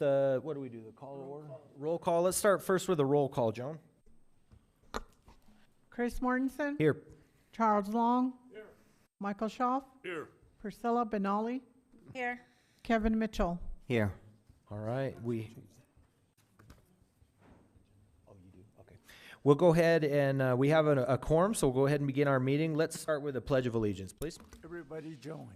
what do we do, the call to order? Roll call. Let's start first with a roll call, Joan. Chris Mortensen. Here. Charles Long. Here. Michael Schaaf. Here. Priscilla Benali. Here. Kevin Mitchell. Here. All right, Oh, you do? Okay. We'll go ahead and we have a quorum, so we'll go ahead and begin our meeting. Let's start with a Pledge of Allegiance, please. Everybody join.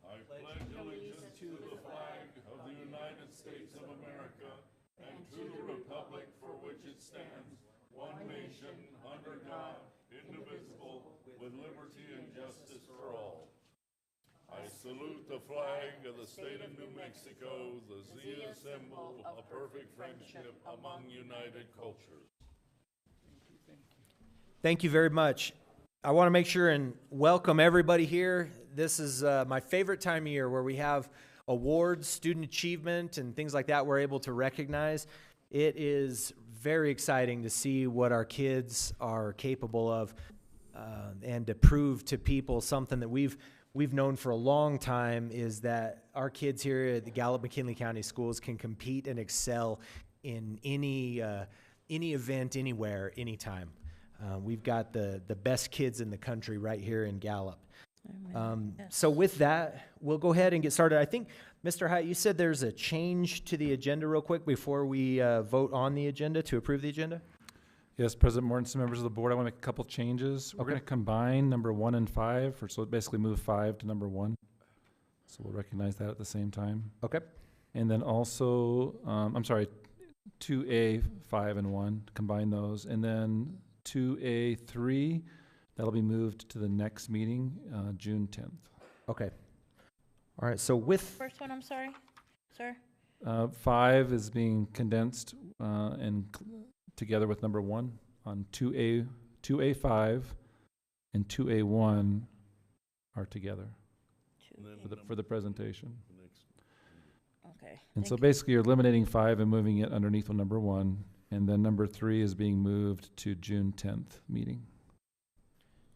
I pledge allegiance to the flag of the United States of America and to the republic for which it stands, one nation, under God, indivisible, with liberty and justice for all. I salute the flag of the state of New Mexico, the Zia symbol of perfect friendship among united cultures. Thank you very much. I want to make sure and welcome everybody here. This is my favorite time of year where we have awards, student achievement, and things like that we're able to recognize. It is very exciting to see what our kids are capable of and to prove to people something that we've known for a long time, is that our kids here at the Gallup McKinley County Schools can compete and excel in any event, anywhere, anytime. We've got the best kids in the country right here in Gallup. Yes. So with that, we'll go ahead and get started. I think, Mr. Hyatt, you said there's a change to the agenda real quick before we vote on the agenda to approve the agenda? Yes, President Mortensen, members of the board, I want to make a couple changes. We're Okay. going to combine number 1 and 5, so basically move 5 to number 1. So we'll recognize that at the same time. Okay. And then also, 2A, 5 and 1, combine those. And then 2A3, that'll be moved to the next meeting, June 10th. Okay. All right, so with... First one, I'm sorry, sir. 5 is being condensed together with number 1 on 2A5 and 2A1 are together for the presentation. Okay. And so thank basically you're eliminating 5 and moving it underneath number 1, and then number 3 is being moved to June 10th meeting.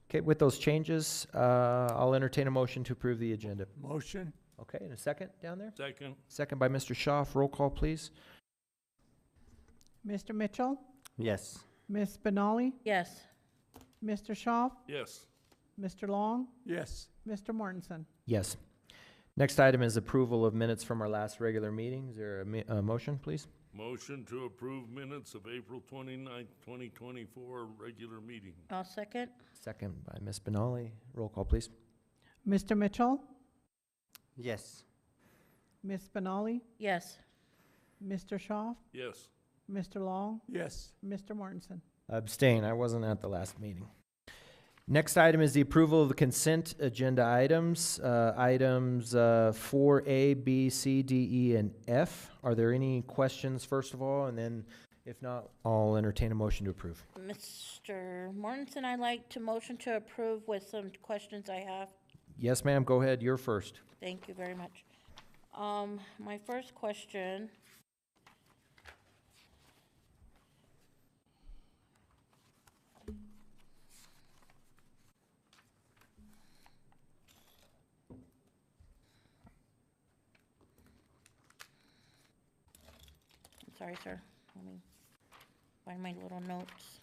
Okay, with those changes, I'll entertain a motion to approve the agenda. Motion. Okay, and a second down there? Second. Second by Mr. Schaaf. Roll call, please. Mr. Mitchell. Yes. Miss Benali. Yes. Mr. Schaaf. Yes. Mr. Long. Yes. Mr. Mortensen. Yes. Next item is approval of minutes from our last regular meeting. Is there a motion, please? Motion to approve minutes of April 29th, 2024, regular meeting. I'll second. Second by Ms. Benali. Roll call, please. Mr. Mitchell. Yes. Miss Benali. Yes. Mr. Schaaf. Yes. Mr. Long. Yes. Mr. Mortensen. Abstain. I wasn't at the last meeting. Next item is the approval of the consent agenda items. Items 4A, B, C, D, E, and F. Are there any questions, first of all? And then, if not, I'll entertain a motion to approve. Mr. Mortensen, I'd like to motion to approve with some questions I have. Yes, ma'am. Go ahead. You're first. Thank you very much. My first question. Sorry, sir. Let me find my little notes.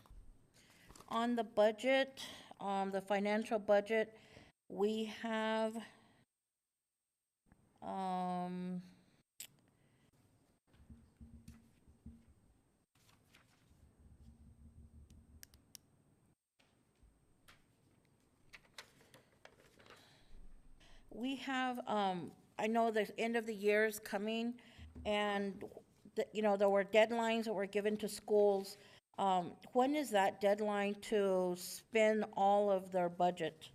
On the budget, the financial budget, we have, I know the end of the year is coming, and there were deadlines that were given to schools. When is that deadline to spend all of their budget?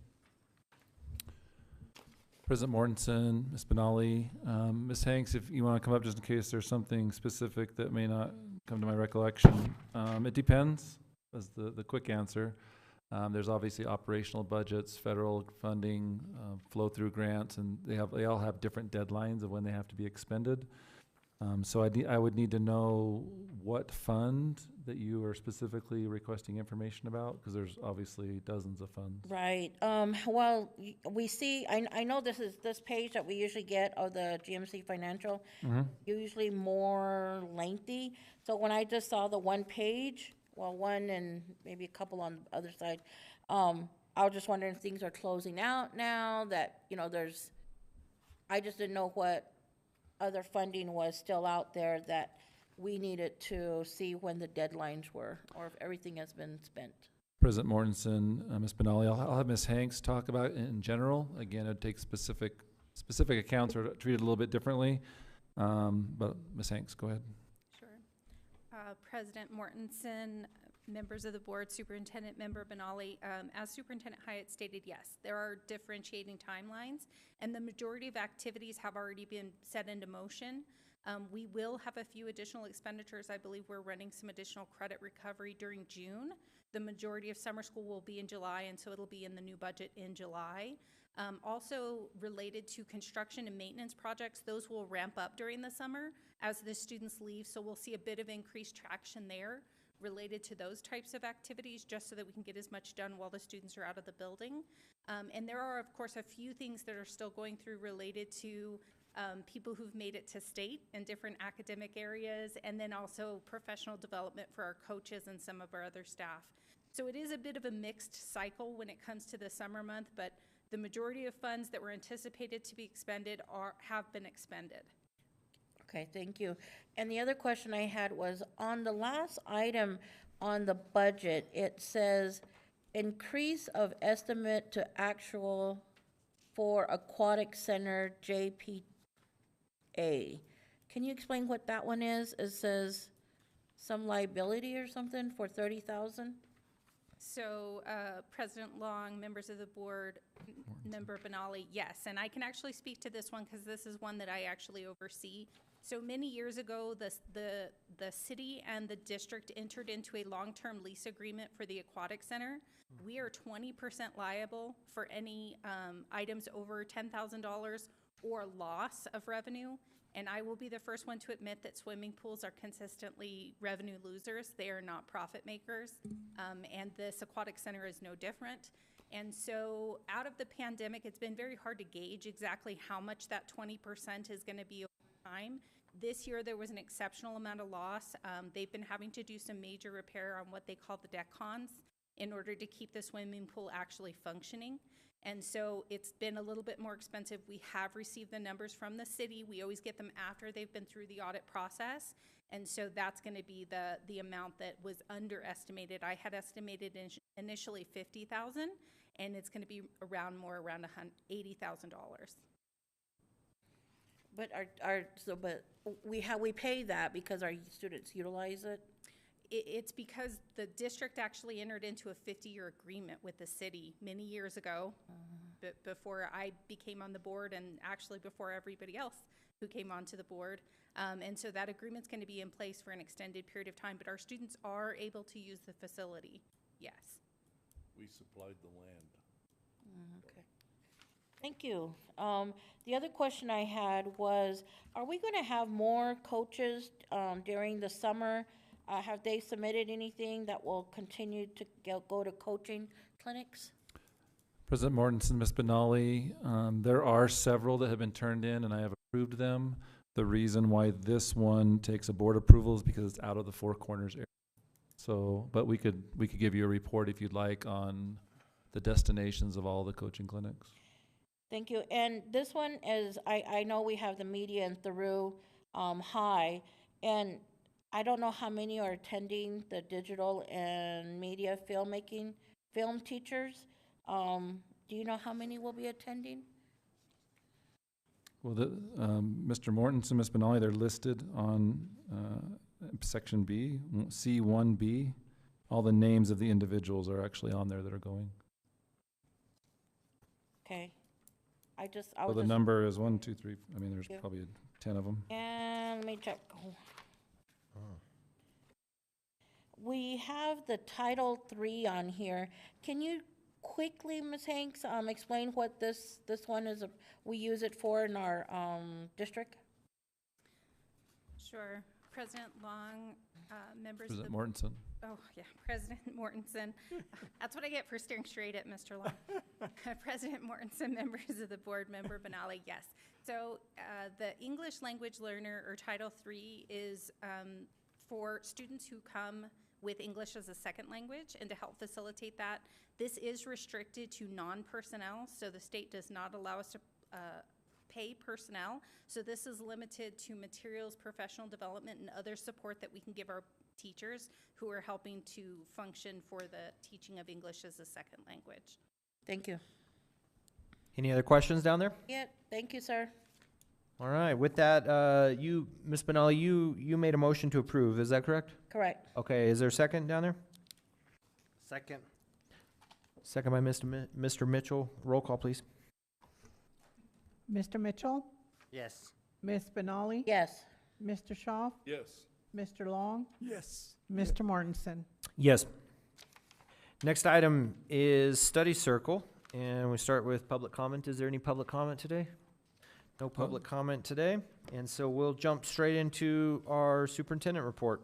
President Mortensen, Ms. Benali, Ms. Hanks, if you want to come up just in case there's something specific that may not come to my recollection. It depends, is the quick answer. There's obviously operational budgets, federal funding, flow-through grants, and they all have different deadlines of when they have to be expended. So I would need to know what fund that you are specifically requesting information about, because there's obviously dozens of funds. Right, well, we see, I know this page that we usually get of the GMC Financial, usually more lengthy. So when I just saw the one page, well, one and maybe a couple on the other side, I was just wondering if things are closing out now, that, I just didn't know what other funding was still out there that we needed to see when the deadlines were, or if everything has been spent. President Mortensen, Ms. Benali, I'll have Ms. Hanks talk about it in general. Again, it would take specific accounts are treated a little bit differently. But Ms. Hanks, go ahead. Sure. President Mortensen, members of the board, Superintendent Member Benali, as Superintendent Hyatt stated, yes, there are differentiating timelines, and the majority of activities have already been set into motion. We will have a few additional expenditures. I believe we're running some additional credit recovery during June. The majority of summer school will be in July, and so it'll be in the new budget in July. Also related to construction and maintenance projects, those will ramp up during the summer as the students leave, so we'll see a bit of increased traction there related to those types of activities, just so that we can get as much done while the students are out of the building. And there are, of course, a few things that are still going through related to people who've made it to state in different academic areas, and then also professional development for our coaches and some of our other staff. So it is a bit of a mixed cycle when it comes to the summer month, but the majority of funds that were anticipated to be expended have been expended. Okay, thank you. And the other question I had was, on the last item on the budget, it says increase of estimate to actual for Aquatic Center JPA. Can you explain what that one is? It says some liability or something for 30,000? So, President Long, members of the board, Member Benali, yes, and I can actually speak to this one because this is one that I actually oversee. So many years ago, the city and the district entered into a long-term lease agreement for the Aquatic Center. We are 20% liable for any items over $10,000 or loss of revenue. And I will be the first one to admit that swimming pools are consistently revenue losers. They are not profit makers. And this Aquatic Center is no different. And so out of the pandemic, it's been very hard to gauge exactly how much that 20% is going to be over time. This year, there was an exceptional amount of loss. They've been having to do some major repair on what they call the deck cons in order to keep the swimming pool actually functioning. And so it's been a little bit more expensive. We have received the numbers from the city. We always get them after they've been through the audit process. And so that's going to be the amount that was underestimated. I had estimated initially $50,000, and it's going to be around $80,000. But we pay that because our students utilize it? It's because the district actually entered into a 50-year agreement with the city many years ago, before I became on the board, and actually before everybody else who came onto the board. And so that agreement's going to be in place for an extended period of time, but our students are able to use the facility, yes. We supplied the land. Okay. Thank you. The other question I had was, are we going to have more coaches during the summer? Have they submitted anything that will continue to go to coaching clinics? President Mortensen, Ms. Benali, there are several that have been turned in, and I have approved them. The reason why this one takes a board approval is because it's out of the Four Corners area. So, but we could give you a report if you'd like on the destinations of all the coaching clinics. Thank you. And this one is, I know we have the media and Thoreau High, and I don't know how many are attending the digital and media filmmaking film teachers. Do you know how many will be attending? Well, Mr. Mortensen, Ms. Benali, they're listed on section B, C1B. All the names of the individuals are actually on there that are going. Okay. So the number is 1, 2, 3. I mean, there's Yeah. probably 10 of them. And let me check. We have the Title III on here. Can you quickly, Ms. Hanks, explain what this one is? We use it for in our district. Sure. President Long, members of President the Mortensen. Oh, yeah, President Mortensen. That's what I get for staring straight at Mr. Long. President Mortensen, members of the board, Member Benali, yes. So the English language learner, or Title III, is for students who come with English as a second language, and to help facilitate that, this is restricted to non-personnel, so the state does not allow us to pay personnel. So this is limited to materials, professional development, and other support that we can give our teachers who are helping to function for the teaching of English as a second language. Thank you. Any other questions down there? Yeah, thank you, sir. All right. With that, you, Ms. Benali, you made a motion to approve. Is that correct? Correct. Okay. Is there a second down there? Second. Second by Mr. Mitchell. Roll call, please. Mr. Mitchell, Yes. Ms. Benali, Yes. Mr. Schaaf, Yes. Mr. Long, Yes. Mr. Mortensen. Yes. Next item is study circle, and we start with public comment. Is there any public comment today? No public comment today, and so we'll jump straight into our superintendent report.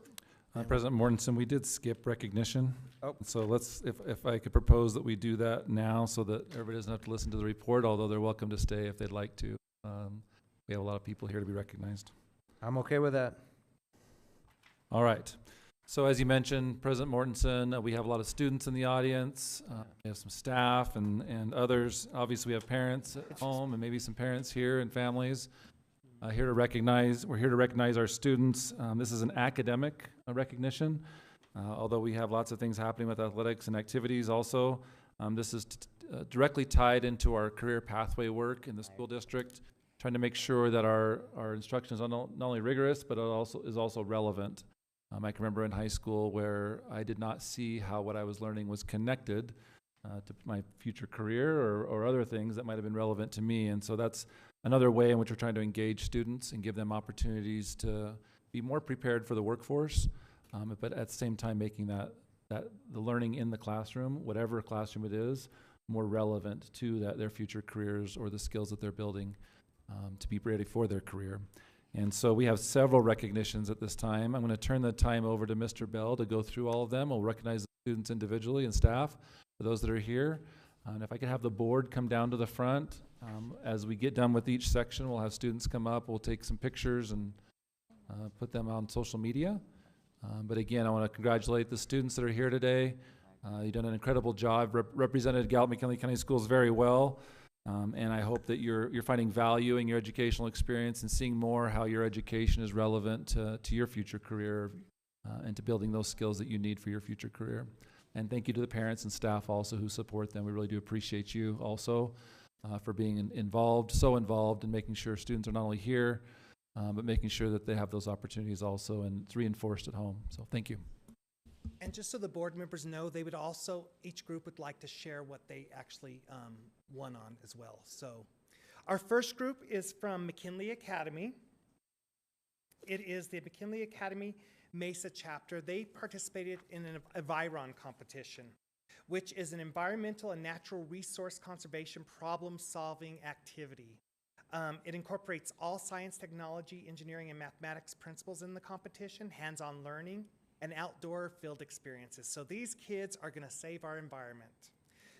President Mortensen, we did skip recognition. Oh. So let's, if I could propose that we do that now so that everybody doesn't have to listen to the report, although they're welcome to stay if they'd like to. We have a lot of people here to be recognized. I'm okay with that. All right. So as you mentioned, President Mortensen, we have a lot of students in the audience. We have some staff and others. Obviously, we have parents at home and maybe some parents here and families. We're here to recognize our students. This is an academic recognition, although we have lots of things happening with athletics and activities also. This is directly tied into our career pathway work in the school district, trying to make sure that our instruction is not only rigorous, but it is also relevant. I can remember in high school where I did not see how what I was learning was connected to my future career or other things that might have been relevant to me. And so that's another way in which we're trying to engage students and give them opportunities to be more prepared for the workforce, but at the same time making that the learning in the classroom, whatever classroom it is, more relevant to their future careers or the skills that they're building to be ready for their career. And so we have several recognitions at this time. I'm going to turn the time over to Mr. Bell to go through all of them. We'll recognize the students individually and staff for those that are here. And if I could have the board come down to the front. As we get done with each section, we'll have students come up. We'll take some pictures and put them on social media. But again, I want to congratulate the students that are here today. You've done an incredible job, represented Gallup McKinley County Schools very well. And I hope that you're finding value in your educational experience and seeing more how your education is relevant to your future career and to building those skills that you need for your future career. And thank you to the parents and staff also who support them. We really do appreciate you also for being involved in making sure students are not only here, but making sure that they have those opportunities also, and it's reinforced at home. So thank you. And just so the board members know, they would also, each group would like to share what they actually won on as well. So our first group is from McKinley Academy. It is the McKinley Academy Mesa chapter. They participated in an Environ competition, which is an environmental and natural resource conservation problem-solving activity. It incorporates all science, technology, engineering, and mathematics principles in the competition, hands-on learning, and outdoor field experiences. So these kids are going to save our environment.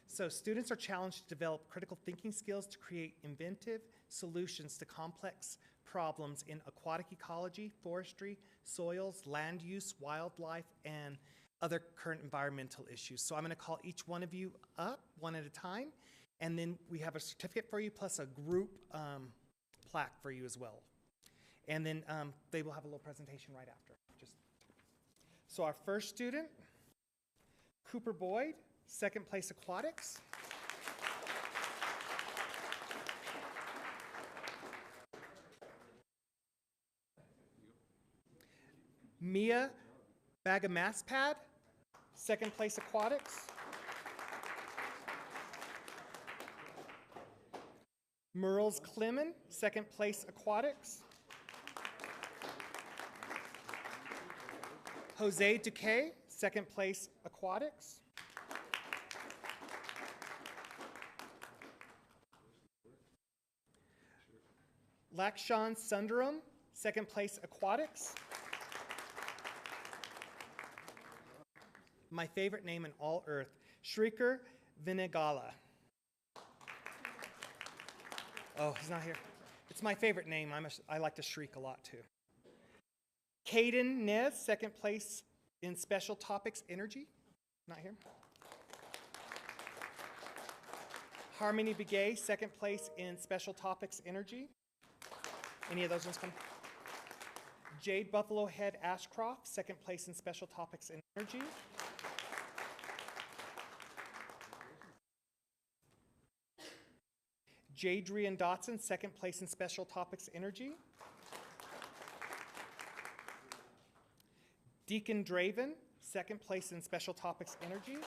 So students are challenged to develop critical thinking skills to create inventive solutions to complex problems in aquatic ecology, forestry, soils, land use, wildlife, and other current environmental issues. So I'm going to call each one of you up one at a time, and then we have a certificate for you plus a group plaque for you as well. And then they will have a little presentation right after. So our first student, Cooper Boyd, second place aquatics. Mia Bagamaspad, second place aquatics. Merles Clemon, second place aquatics. Jose Duque, second place aquatics. Lakshan Sundaram, Second place, aquatics. My favorite name in all earth, Shrieker Vinagala. Oh, he's not here. It's my favorite name. I like to shriek a lot too. Caden Nez, second place in special topics energy. Not here. Harmony Begay, second place in special topics energy. Any of those ones come? Jade Buffalo Head Ashcroft, second place in special topics energy. Jadrian Dotson, second place in special topics energy. Deacon Draven, second place in special topics energy.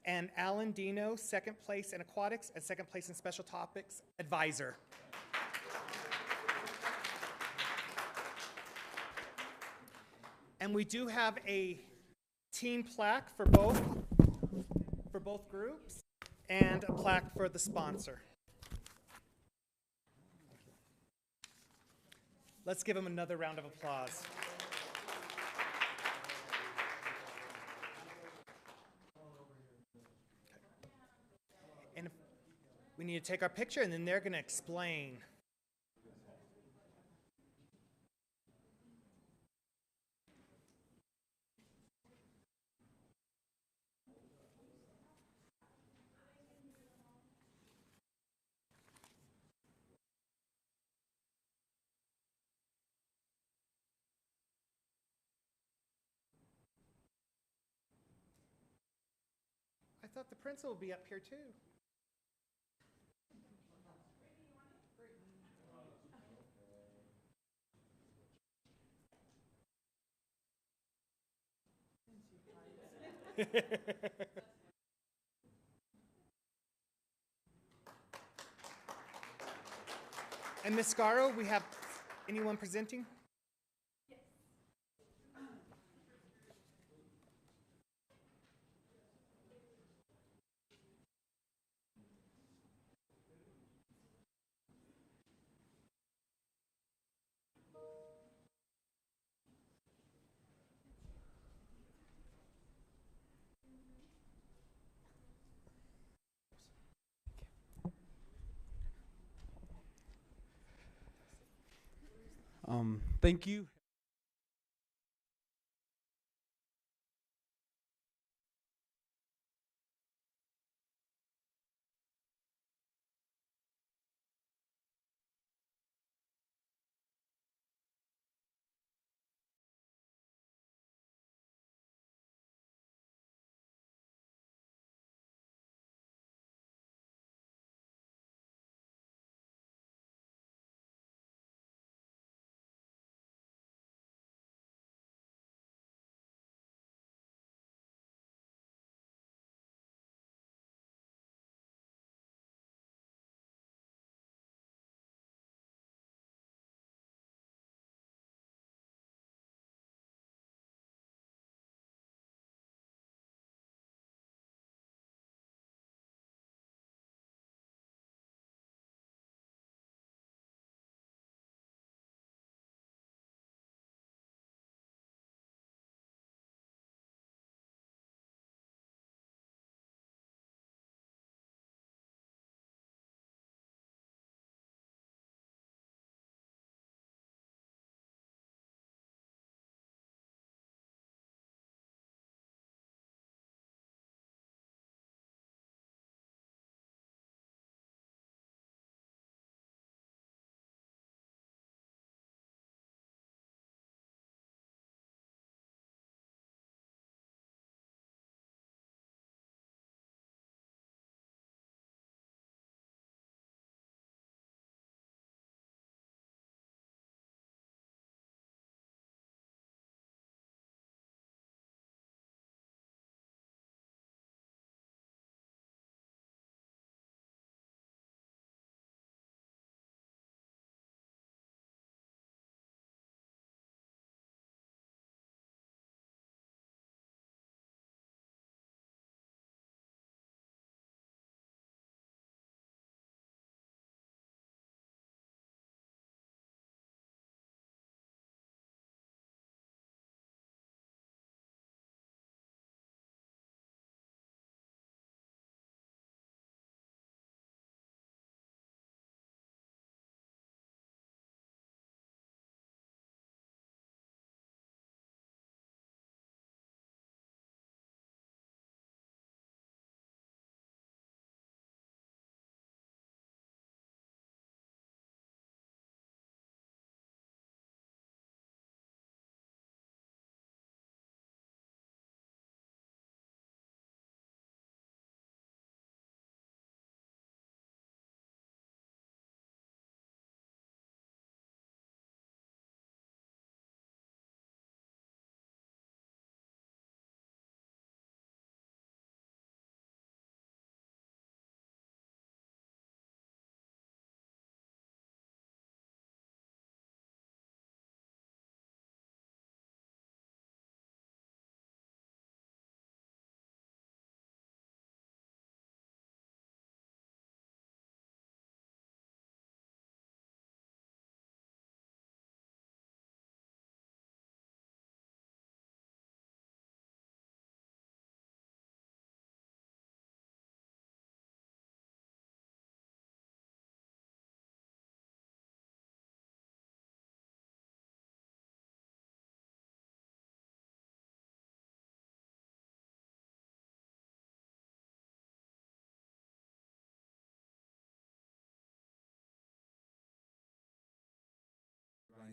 And Alan Dino, second place in aquatics and second place in special topics advisor. And we do have a team plaque for both groups and a plaque for the sponsor. Let's give them another round of applause. And we need to take our picture, and then they're going to explain. I thought the principal would be up here too. And Ms. Scaro, we have anyone presenting? Thank you.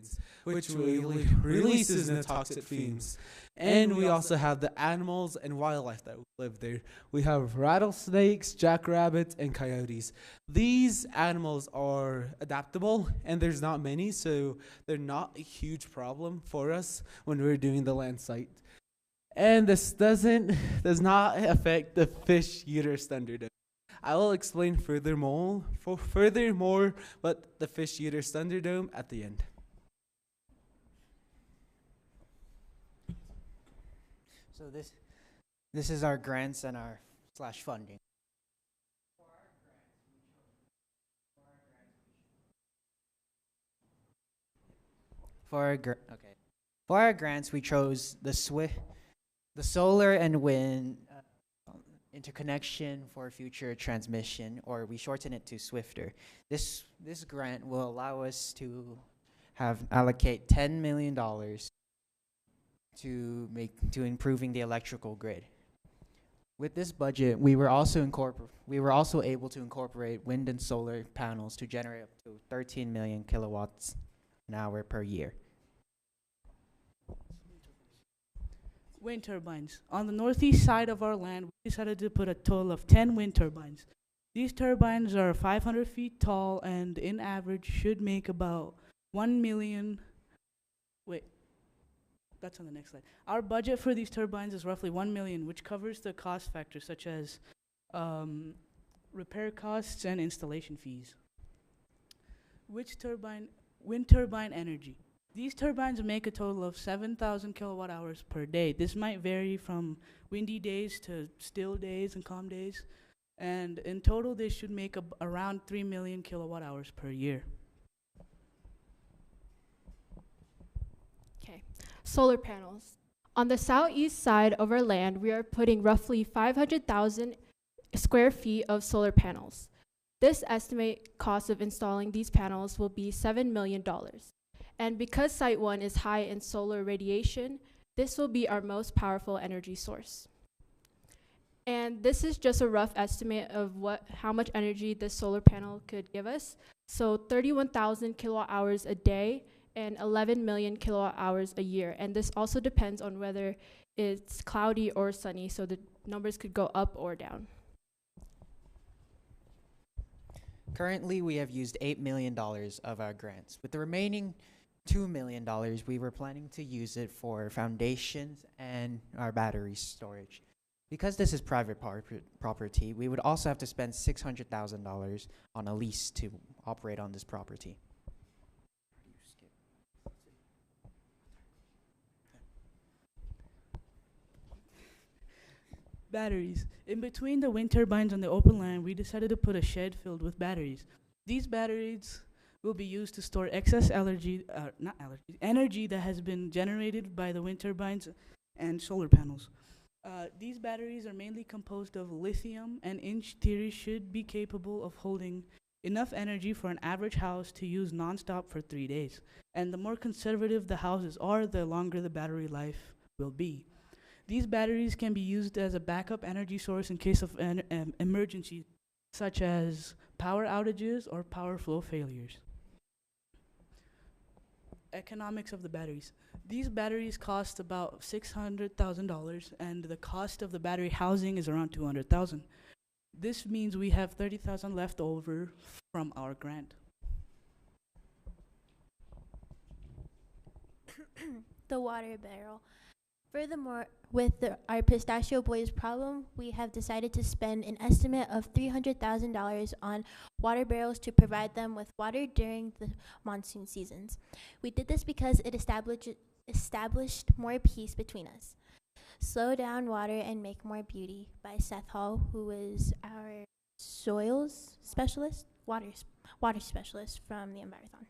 turbines, which releases the toxic fumes. And we also have the animals and wildlife that live there. We have rattlesnakes, jackrabbits, and coyotes. These animals are adaptable, and there's not many, so they're not a huge problem for us when we're doing the land site. And this does not affect the fish uterus thunderdome. I will explain furthermore what the fish uterus thunderdome at the end. So this is our grants and our / funding. For our grants, we chose the solar and wind interconnection for future transmission, or we shorten it to Swifter. This grant will allow us to allocate $10 million to improving the electrical grid. With this budget, we were also able to incorporate wind and solar panels to generate up to 13 million kilowatts an hour per year. Wind turbines. On the northeast side of our land, we decided to put a total of 10 wind turbines. These turbines are 500 feet tall and in average should make about 1 million. Wait, that's on the next slide. Our budget for these turbines is roughly 1 million, which covers the cost factors such as repair costs and installation fees. Wind turbine energy. These turbines make a total of 7,000 kilowatt hours per day. This might vary from windy days to still days and calm days. And in total, they should make around 3 million kilowatt hours per year. Okay, solar panels. On the southeast side of our land, we are putting roughly 500,000 square feet of solar panels. This estimate cost of installing these panels will be $7 million. And because Site 1 is high in solar radiation, this will be our most powerful energy source. And this is just a rough estimate of how much energy this solar panel could give us. So 31,000 kilowatt hours a day and 11 million kilowatt hours a year. And this also depends on whether it's cloudy or sunny, so the numbers could go up or down. Currently, we have used $8 million of our grants. With the remaining $2 million, we were planning to use it for foundations and our battery storage. Because this is private property, we would also have to spend $600,000 on a lease to operate on this property. Batteries. In between the wind turbines on the open land, we decided to put a shed filled with batteries. These batteries will be used to store excess energy that has been generated by the wind turbines and solar panels. These batteries are mainly composed of lithium and in theory should be capable of holding enough energy for an average house to use nonstop for 3 days. And the more conservative the houses are, the longer the battery life will be. These batteries can be used as a backup energy source in case of an emergency, such as power outages or power flow failures. Economics of the batteries. These batteries cost about $600,000 and the cost of the battery housing is around $200,000. This means we have $30,000 left over from our grant. The water barrel. Furthermore, with our Pistachio Boys problem, we have decided to spend an estimate of $300,000 on water barrels to provide them with water during the monsoon seasons. We did this because it established more peace between us. Slow Down Water and Make More Beauty by Seth Hall, who is our soils specialist, water specialist from the Envirothon.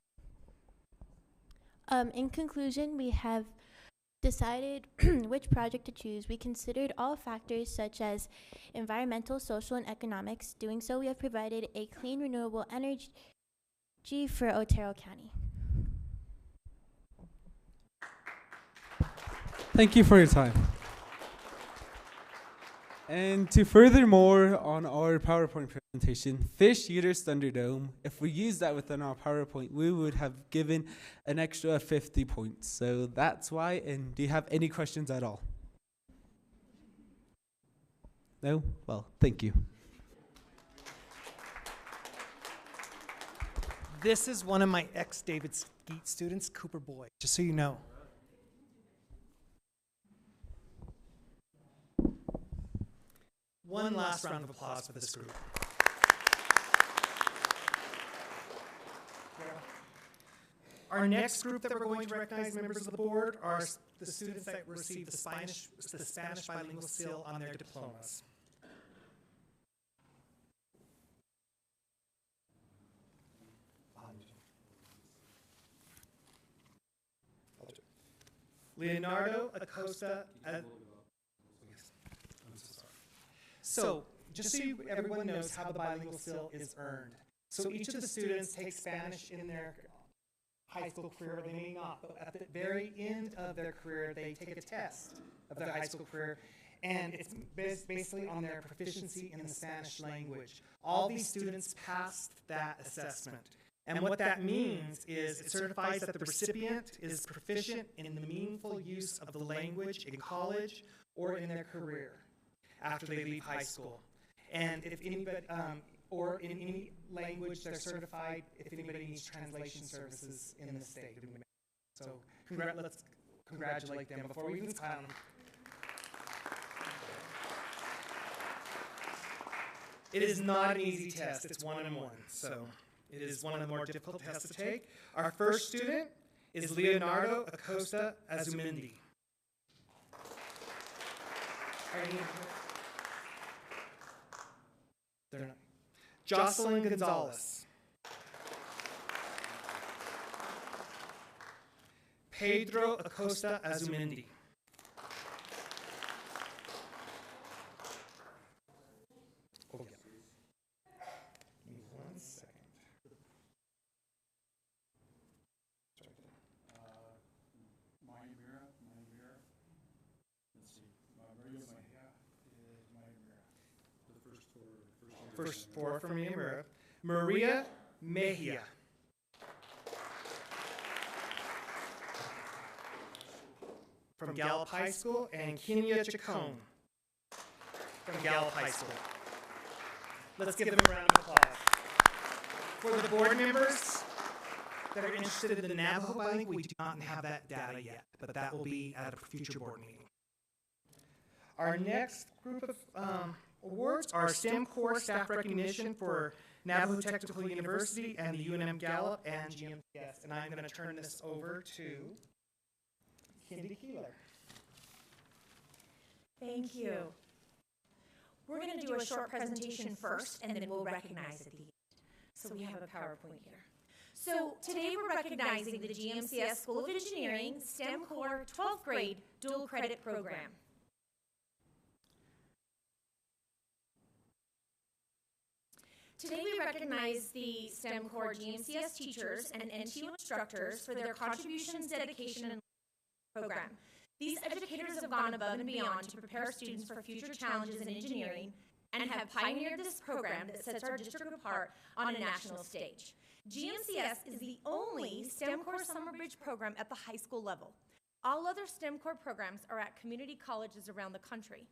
In conclusion, we have decided which project to choose. We considered all factors such as environmental, social, and economics. Doing so, we have provided a clean, renewable energy for Otero County. Thank you for your time. And to furthermore on our PowerPoint presentation, Fish Eaters Thunderdome, if we use that within our PowerPoint, we would have given an extra 50 points. So that's why. And do you have any questions at all? No? Well, thank you. This is one of my ex-David Skeet students, Cooper Boyd, just so you know. One last round of applause for this group. Our next group that we're going to recognize, members of the board, are the students that received the Spanish bilingual seal on their diplomas. Leonardo Acosta. So, just so everyone knows how the bilingual seal is earned. So each of the students takes Spanish in their high school career, they may not, but at the very end of their career, they take a test of their high school career, and it's basically on their proficiency in the Spanish language. All these students passed that assessment. And what that means is it certifies that the recipient is proficient in the meaningful use of the language in college or in their career after they leave high school. And if anybody, or in any language, they're certified if anybody needs translation services in the state. So let's congratulate them before we even crown them. It is not an easy test. It's one-on-one, so it is one of the more difficult tests to take. Our first student is Leonardo Acosta Azumendi. They're not. Jocelyn Gonzalez. Pedro Acosta Azumendi. Oh, yeah. Give me 1 second. First four from Maria. Maria Mejia. From Gallup High School, and Kenya Chacon from Gallup High School. Let's give them a round of applause. For the board members that are interested in the Navajo bilingual, we do not have that data yet, but that will be at a future board meeting. Our next group of awards are STEM Core Staff Recognition for Navajo Technical University and the UNM Gallup and GMCS. And I'm going to turn this over to Cindy Keeler. Thank you. We're going to do a short presentation first, and then we'll recognize at the end. So we have a PowerPoint here. So today we're recognizing the GMCS School of Engineering STEM Core 12th grade dual credit program. Today we recognize the STEM Core GMCS teachers and NTU instructors for their contributions, dedication, and program. These educators have gone above and beyond to prepare students for future challenges in engineering and have pioneered this program that sets our district apart on a national stage. GMCS is the only STEM Core Summer Bridge program at the high school level. All other STEM Core programs are at community colleges around the country.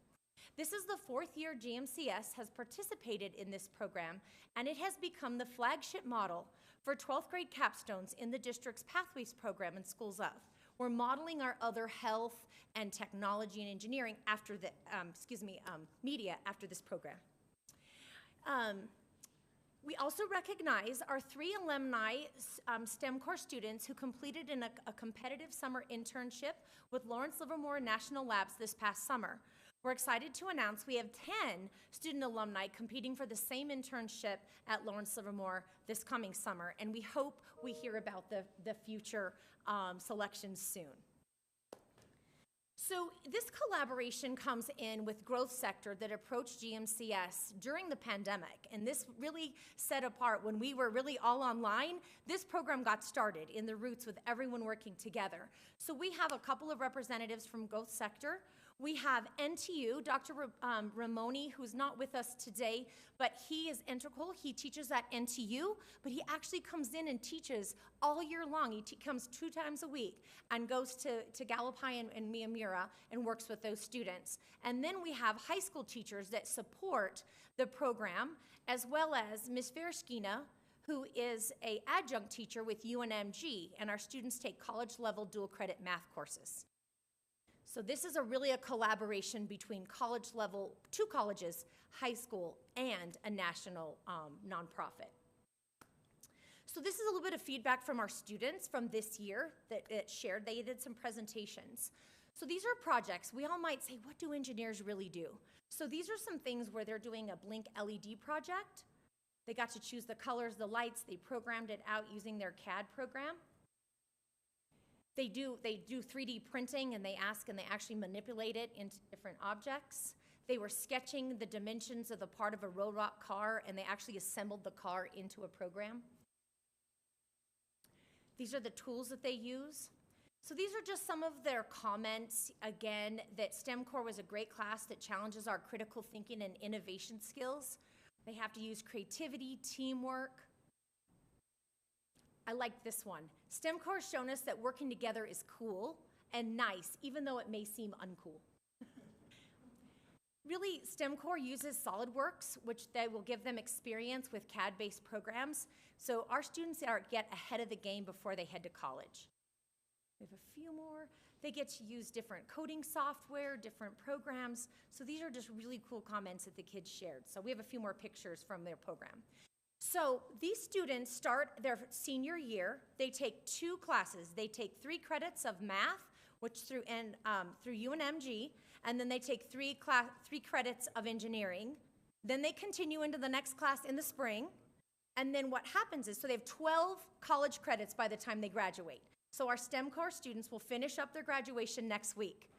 This is the 4th year GMCS has participated in this program, and it has become the flagship model for 12th grade capstones in the district's Pathways program in Schools of. We're modeling our other health and technology and engineering after the, media after this program. We also recognize our 3 alumni STEM Core students who completed a competitive summer internship with Lawrence Livermore National Labs this past summer. We're excited to announce we have 10 student alumni competing for the same internship at Lawrence Livermore this coming summer, and we hope we hear about the future selections soon. So this collaboration comes in with Growth Sector that approached GMCS during the pandemic, and this really set apart when we were really all online. This program got started in the roots with everyone working together. So we have a couple of representatives from Growth Sector. We have NTU, Dr. Ramoni, who's not with us today, but he is integral. He teaches at NTU, but he actually comes in and teaches all year long. He comes 2 times a week and goes to Gallup High and Miyamura and works with those students. And then we have high school teachers that support the program, as well as Ms. Vereshkina, who is an adjunct teacher with UNMG, and our students take college-level dual-credit math courses. So this is really a collaboration between college level, 2 colleges, high school, and a national nonprofit. So this is a little bit of feedback from our students from this year that shared. They did some presentations. So these are projects. We all might say, what do engineers really do? So these are some things where they're doing a blink LED project. They got to choose the colors, the lights. They programmed it out using their CAD program. They do 3D printing, and they actually manipulate it into different objects. They were sketching the dimensions of the part of a road rock car, and they actually assembled the car into a program. These are the tools that they use. So these are just some of their comments. Again, that STEM Core was a great class that challenges our critical thinking and innovation skills. They have to use creativity, teamwork. I like this one. STEM Core has shown us that working together is cool and nice, even though it may seem uncool. Really, STEM Core uses SolidWorks, which they will give them experience with CAD-based programs. So our students get ahead of the game before they head to college. We have a few more. They get to use different coding software, different programs. So these are just really cool comments that the kids shared. So we have a few more pictures from their program. So these students start their senior year. They take 2 classes. They take 3 credits of math, which through UNMG, and then they take 3 credits of engineering. Then they continue into the next class in the spring. And then what happens is, so they have 12 college credits by the time they graduate. So our STEM Core students will finish up their graduation next week.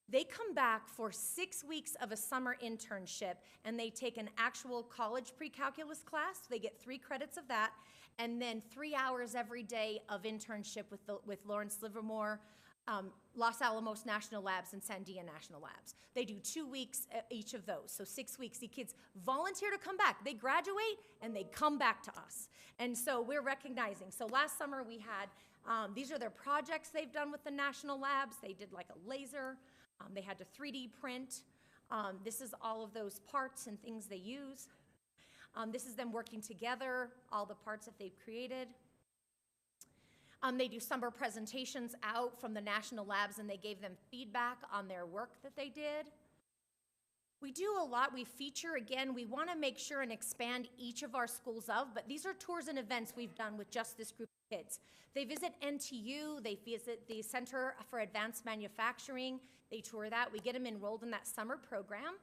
They come back for 6 weeks of a summer internship, and they take an actual college pre-calculus class. They get 3 credits of that, and then 3 hours every day of internship with Lawrence Livermore, Los Alamos National Labs, and Sandia National Labs. They do 2 weeks each of those, so 6 weeks. The kids volunteer to come back. They graduate, and they come back to us. And so we're recognizing. So last summer we had, these are their projects they've done with the National Labs. They did like a laser. They had to 3D print. This is all of those parts and things they use. This is them working together, all the parts that they've created. They do summer presentations out from the National Labs, and they gave them feedback on their work that they did. We do a lot. We feature, again, we want to make sure and expand each of our schools but these are tours and events we've done with just this group of kids. They visit NTU, they visit the Center for Advanced Manufacturing, they tour that. We get them enrolled in that summer program.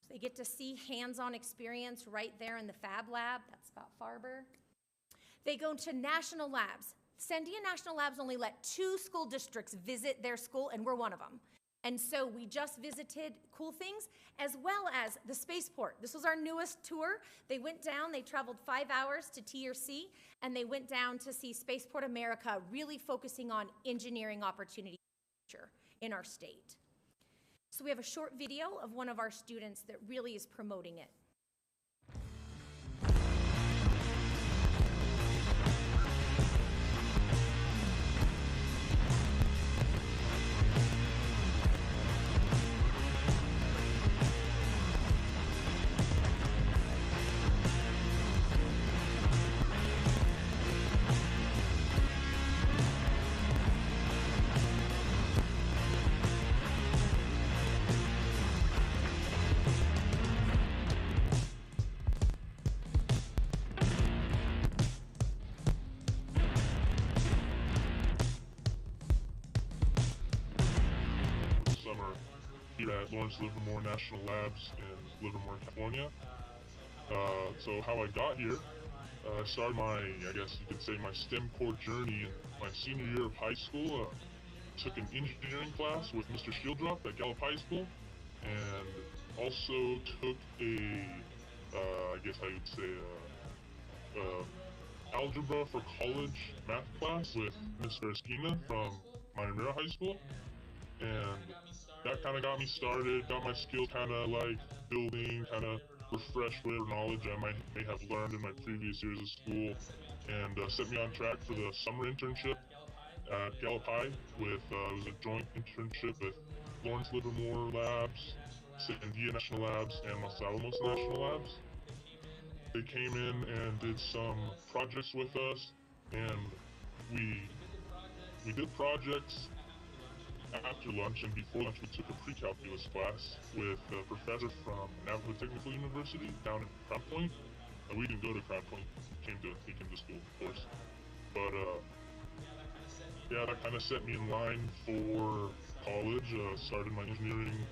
So they get to see hands-on experience right there in the Fab Lab. That's Scott Farber. They go to National Labs. Sandia National Labs only let 2 school districts visit their school, and we're one of them. And so we just visited cool things, as well as the spaceport. This was our newest tour. They went down, they traveled 5 hours to TRC, and they went down to see Spaceport America, really focusing on engineering opportunity in our state. So we have a short video of one of our students that really is promoting it. Here at Lawrence Livermore National Labs in Livermore, California. So how I got here, I started my, I guess you could say, my STEM core journey in my senior year of high school. Took an engineering class with Mr. Shieldrop at Gallup High School, and also took a, I guess I would say, algebra for college math class with Ms. Vereshkina from Miyamura High School. And that kind of got me started, got my skills kind of like building, kind of refreshed whatever knowledge I may have learned in my previous years of school, and set me on track for the summer internship at Gallup High with, it was a joint internship with Lawrence Livermore Labs, Sandia National Labs, and Los Alamos National Labs. They came in and did some projects with us, and we did projects after lunch, and before lunch we took a pre-calculus class with a professor from Navajo Technical University down in Crown Point. We didn't go to Crown Point, he came to school, of course. But yeah, that kind of set me in line for college. Started my engineering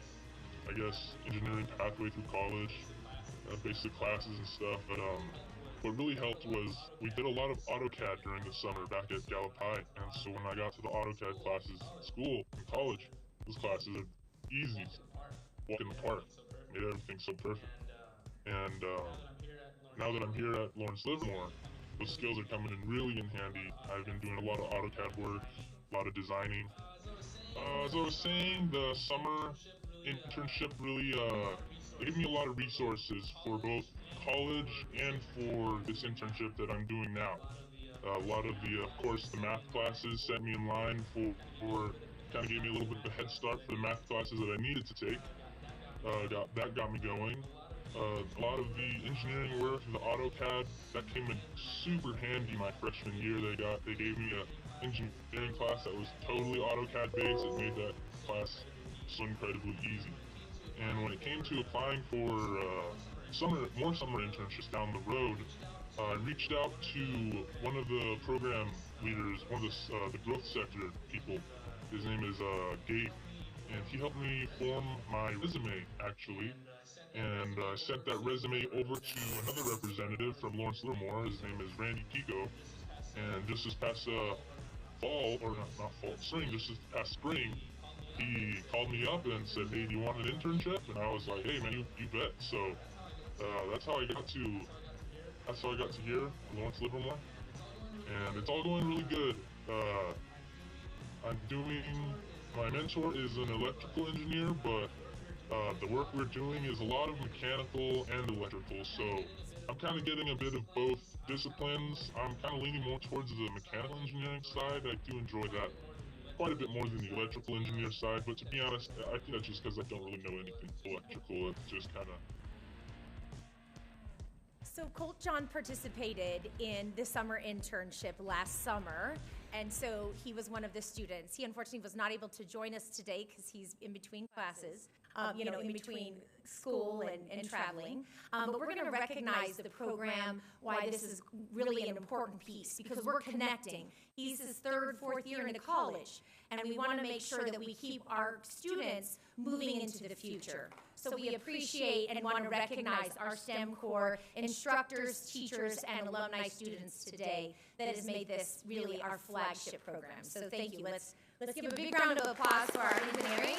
pathway through college, basic classes and stuff. But what really helped was we did a lot of AutoCAD during the summer back at Gallup High, and so when I got to the AutoCAD classes in school, in college, those classes are easy, walk in the park, made everything so perfect. And now that I'm here at Lawrence Livermore, those skills are coming in really in handy. I've been doing a lot of AutoCAD work, a lot of designing. As I was saying, the summer internship really gave me a lot of resources for both college and for this internship that I'm doing now. A lot of of course, the math classes set me in line for kind of gave me a little bit of a head start for the math classes that I needed to take. That got me going. A lot of the engineering work, the AutoCAD, that came in super handy my freshman year. They gave me a engineering class that was totally AutoCAD based. It made that class so incredibly easy. And when it came to applying for more summer internships down the road, I reached out to one of the program leaders, one of the growth sector people. His name is Gabe, and he helped me form my resume actually. And I sent that resume over to another representative from Lawrence Livermore. His name is Randy Pico. And just this past fall, or not fall, spring, just this past spring, he called me up and said, "Hey, do you want an internship?" And I was like, "Hey, man, you bet." So that's how I got to here, Lawrence Livermore, and it's all going really good. I'm doing. My mentor is an electrical engineer, but the work we're doing is a lot of mechanical and electrical. So I'm kind of getting a bit of both disciplines. I'm kind of leaning more towards the mechanical engineering side. I do enjoy that quite a bit more than the electrical engineer side, but to be honest, I think that's just because I don't really know anything electrical. It's just kind of... So Colt John participated in the summer internship last summer, and so he was one of the students. He unfortunately was not able to join us today because he's in between classes, in between school and traveling. But we're going to recognize the program, why this is really an important piece, because we're connecting. He's his third, fourth year into college, and we want to make sure that we keep our students moving into the future. So we appreciate and want to recognize our STEM Corps instructors, teachers, and alumni students today that has made this really our flagship program. So thank you. Let's give a big round of applause for our engineering.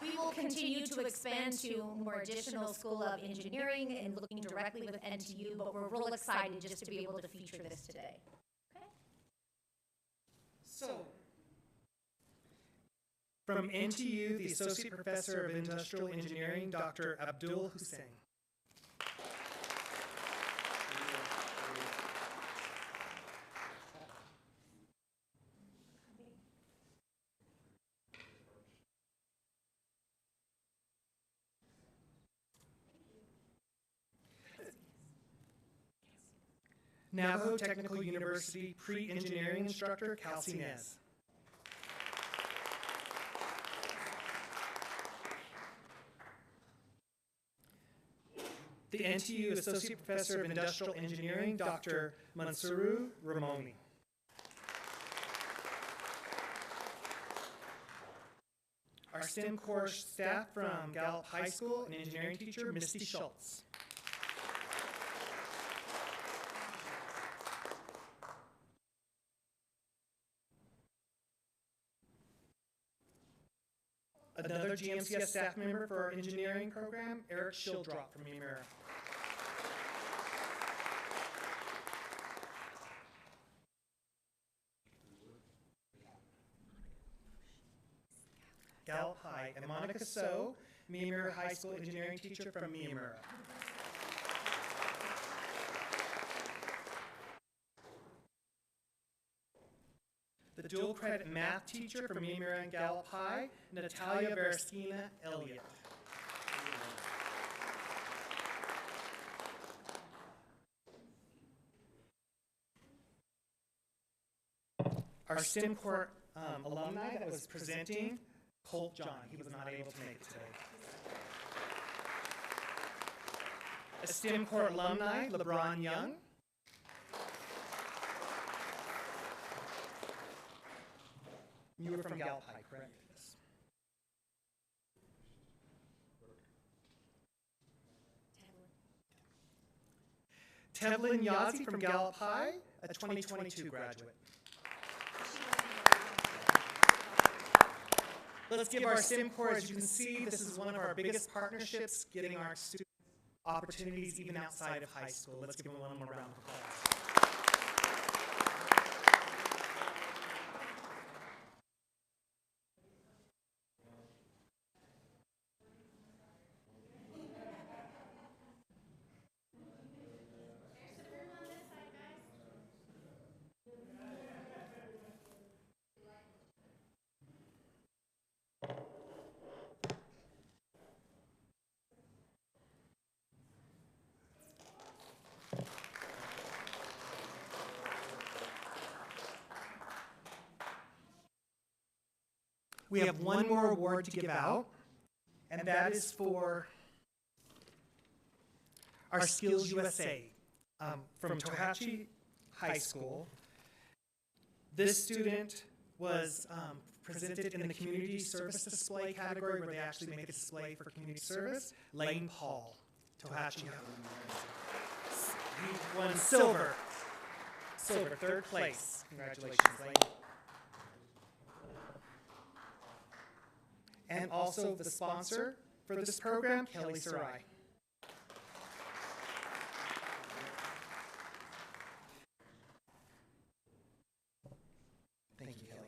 We will continue to expand to more additional School of Engineering and looking directly with NTU, but we're real excited just to be able to feature this today. Okay? So, from NTU, the Associate Professor of Industrial Engineering, Dr. Abdul Hussain. Navajo Technical University Pre-Engineering Instructor, Kelsey Nez. The NTU Associate Professor of Industrial Engineering, Dr. Mansuru Ramoni. Our STEM course staff from Gallup High School and engineering teacher, Misty Schultz. Another GMCS staff member for our engineering program, Eric Schildrop from Emera. Gallup High, and Monica So, Miamura High School engineering teacher from Miamura. The dual credit math teacher from Miamura and Gallup High, Natalia Verestina Elliott. Our STEM Corps alumni that was presenting, Colt John. He was not able to make it today. A STEM Corps alumni, LeBron Young. You were from Gallup High, correct? Yes. Tevlin Yazzie from Gallup High, a 2022 graduate. Let's give our STEM Corps, as you can see, this is one of our biggest partnerships, getting our student opportunities even outside of high school. Let's give them one more round of applause. We have one more award to give out, and that is for our Skills USA from Tohatchee High School. This student was presented in the community service display category, where they actually made a display for community service. Lane Paul, Tohatchee. He won silver, third place. Congratulations, Lane. And also the sponsor for this program, Kelly Sarai. Thank you, Kelly.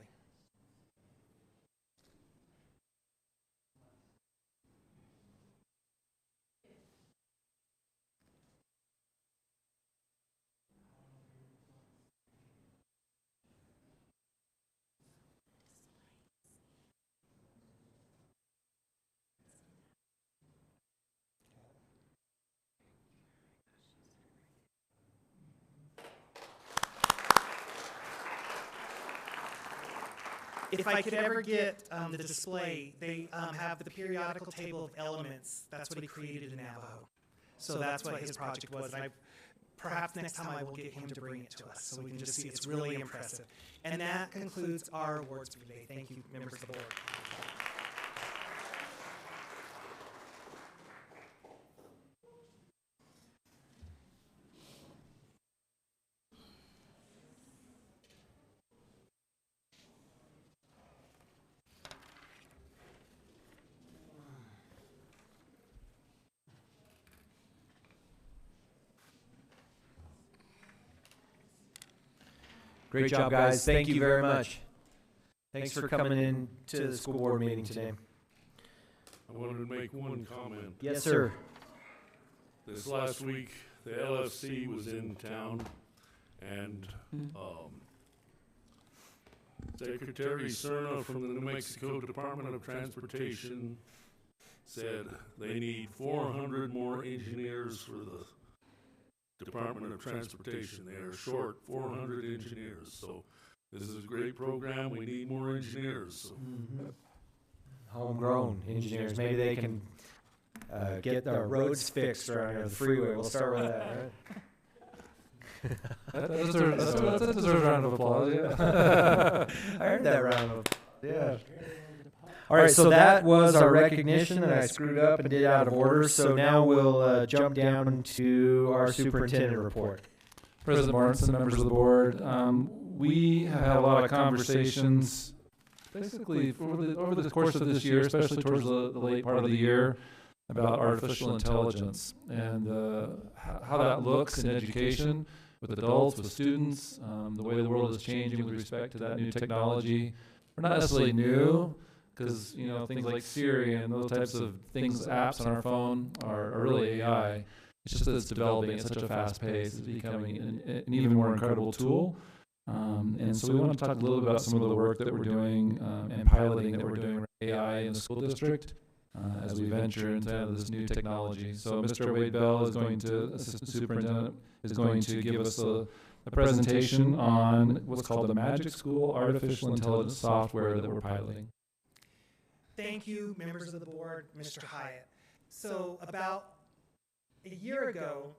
If I could ever get the display, they have the periodical table of elements. That's what he created in Navajo. So that's what his project was. And perhaps next time I will get him to bring it to us so we can just see it's really impressive. And that concludes our awards for today. Thank you, members of the board. Great job, guys. Thank you very much. Thanks for coming in to the school board meeting today. I wanted to make one comment. Yes, sir. This last week, the LFC was in town, and Secretary Cerna from the New Mexico Department of Transportation said they need 400 more engineers for the Department of Transportation. They are short 400 engineers. So this is a great program. We need more engineers. So. Homegrown engineers. Maybe they can get our roads fixed around here, the freeway. We'll start with that, right? That deserves a round of applause. Yeah. I heard that round of applause. Yeah. All right, so that was our recognition, and I screwed up and did out of order. So now we'll jump down to our superintendent report. President Morrison, members of the board, we have had a lot of conversations, basically over the course of this year, especially towards the late part of the year, about artificial intelligence and how that looks in education with adults, with students, the way the world is changing with respect to that new technology. We're not necessarily new, because, you know, things like Siri and those types of things, apps on our phone are really AI. It's just that it's developing at such a fast pace. It's becoming an even more incredible tool. And so we want to talk a little bit about some of the work that we're doing and piloting that we're doing around AI in the school district as we venture into this new technology. So Mr. Wade Bell is going to, Assistant Superintendent, is going to give us a presentation on what's called the Magic School Artificial Intelligence software that we're piloting. Thank you, members of the board, Mr. Hyatt. So about a year ago,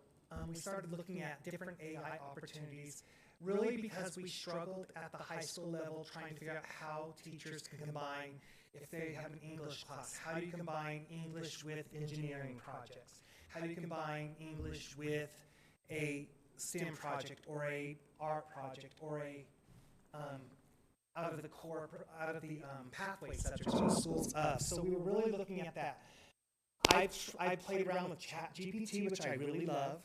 we started looking at different AI opportunities, really because we struggled at the high school level trying to figure out how teachers can combine, if they have an English class, how do you combine English with engineering projects? How do you combine English with a STEM project or a art project or a out of the pathway subjects in schools up. So we were really looking at that. I played around with ChatGPT, which I really love.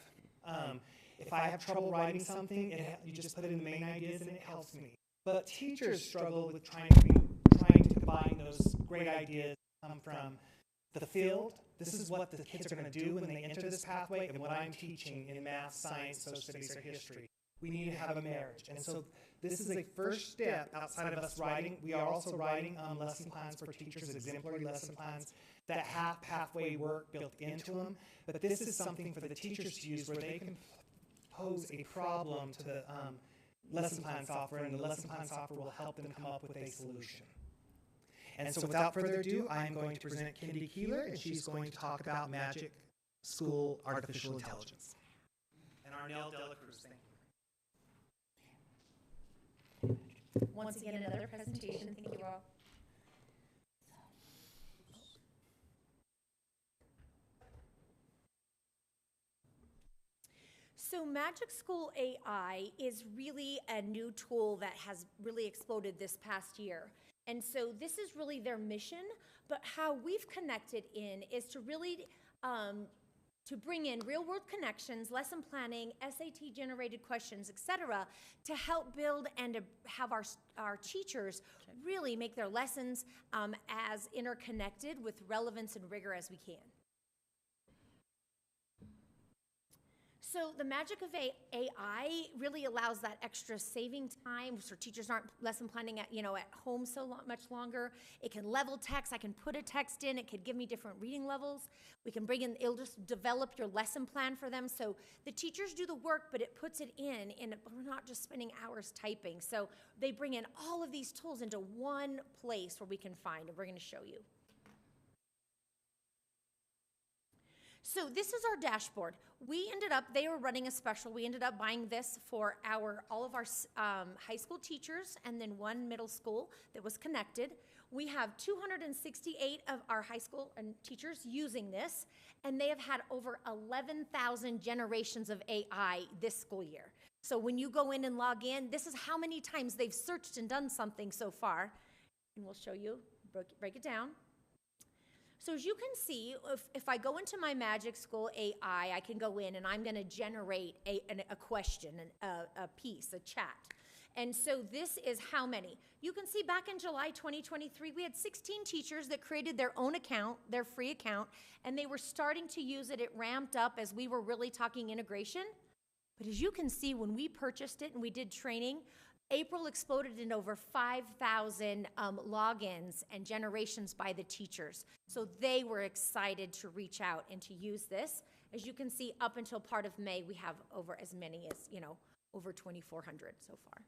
If I have trouble writing something, you just put it in the main ideas and it helps me. But teachers struggle with trying to combine those great ideas from the field. This is what the kids are going to do when they enter this pathway, and what I'm teaching in math, science, social studies, or history. We need to have a marriage. And so this is a first step outside of us writing. We are also writing lesson plans for teachers, exemplary lesson plans that have pathway work built into them. But this is something for the teachers to use where they can pose a problem to the lesson plan software, and the lesson plan software will help them come up with a solution. And so without further ado, I'm going to present Kendi Keeler, and she's going to talk about Magic School Artificial Intelligence. And Arnell Delacruz, thank you. Once again, another presentation. Thank you all. So Magic School AI is really a new tool that has really exploded this past year. And so this is really their mission, but how we've connected in is to really to bring in real-world connections, lesson planning, SAT-generated questions, etc., to help build and to have our teachers really make their lessons as interconnected with relevance and rigor as we can. So the magic of AI really allows that extra saving time, so teachers aren't lesson planning at home much longer. It can level text. I can put a text in. It could give me different reading levels. We can bring in. It'll just develop your lesson plan for them. So the teachers do the work, but it puts it in, and we're not just spending hours typing. So they bring in all of these tools into one place where we can find, and we're going to show you. So this is our dashboard. They were running a special. We ended up buying this for all of our high school teachers and then one middle school that was connected. We have 268 of our high school and teachers using this, and they have had over 11,000 generations of AI this school year. So when you go in and log in, this is how many times they've searched and done something so far. And we'll show you, break it down. So as you can see, if I go into my Magic School AI, I can go in and I'm going to generate a question, a piece, a chat. And so this is how many. You can see back in July 2023, we had 16 teachers that created their own account, their free account, and they were starting to use it. It ramped up as we were really talking integration. But as you can see, when we purchased it and we did training, April exploded in over 5,000 logins and generations by the teachers. So they were excited to reach out and to use this. As you can see, up until part of May, we have over as many as, over 2,400 so far.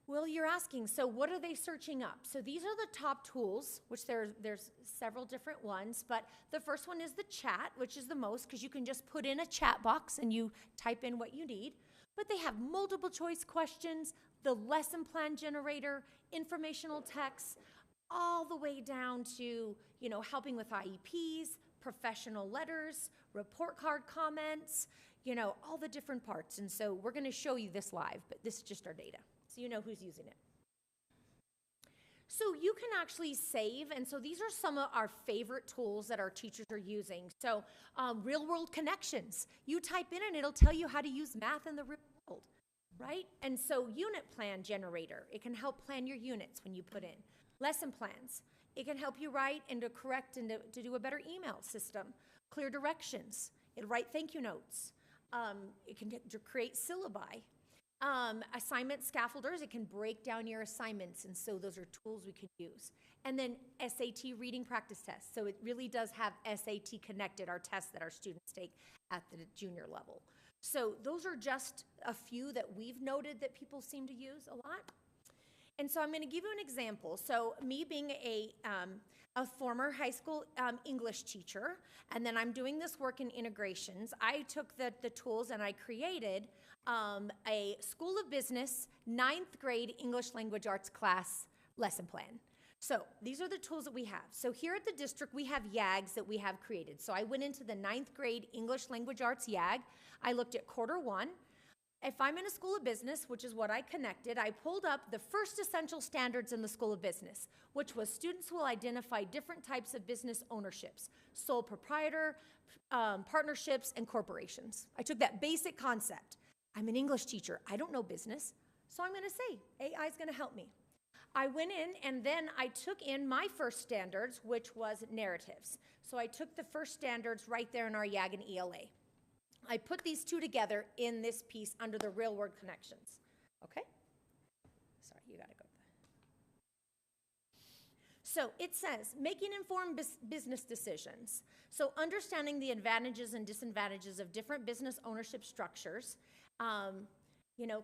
Well, you're asking, so what are they searching up? So these are the top tools, which there's several different ones, but the first one is the chat, which is the most, because you can just put in a chat box and you type in what you need. But they have multiple choice questions, the lesson plan generator, informational texts, all the way down to, helping with IEPs, professional letters, report card comments, all the different parts. And so we're going to show you this live, but this is just our data, so you know who's using it. So you can actually save, and so these are some of our favorite tools that our teachers are using. So real world connections. You type in and it'll tell you how to use math in the real world. right? And so unit plan generator, it can help plan your units when you put in. Lesson plans, it can help you write and to correct and to do a better email system. Clear directions, it'll write thank you notes. It can create syllabi. Assignment scaffolders, it can break down your assignments, and so those are tools we can use. And then SAT reading practice tests. So it really does have SAT connected, our tests that our students take at the junior level. So those are just a few that we've noted that people seem to use a lot. And so I'm going to give you an example. So me being a former high school English teacher, and then I'm doing this work in integrations, I took the tools and I created a School of Business 9th grade English Language Arts class lesson plan. So these are the tools that we have. So here at the district, we have YAGs that we have created. So I went into the 9th grade English Language Arts YAG. I looked at quarter 1. If I'm in a School of Business, which is what I connected, I pulled up the first essential standards in the School of Business, which was students will identify different types of business ownerships, sole proprietor, partnerships, and corporations. I took that basic concept. I'm an English teacher. I don't know business, so I'm going to say AI is going to help me. I went in and then I took in my first standards, which was narratives. So I took the first standards right there in our YAG and ELA. I put these two together in this piece under the real world connections. Okay? Sorry, you got to go. So it says, making informed business decisions. So understanding the advantages and disadvantages of different business ownership structures,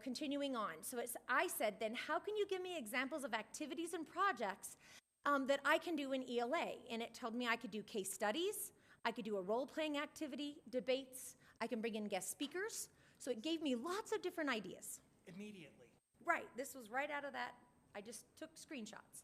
continuing on. So I said, then how can you give me examples of activities and projects that I can do in ELA? And it told me I could do case studies, I could do a role-playing activity, debates, I can bring in guest speakers. So it gave me lots of different ideas. Immediately. Right, this was right out of that. I just took screenshots.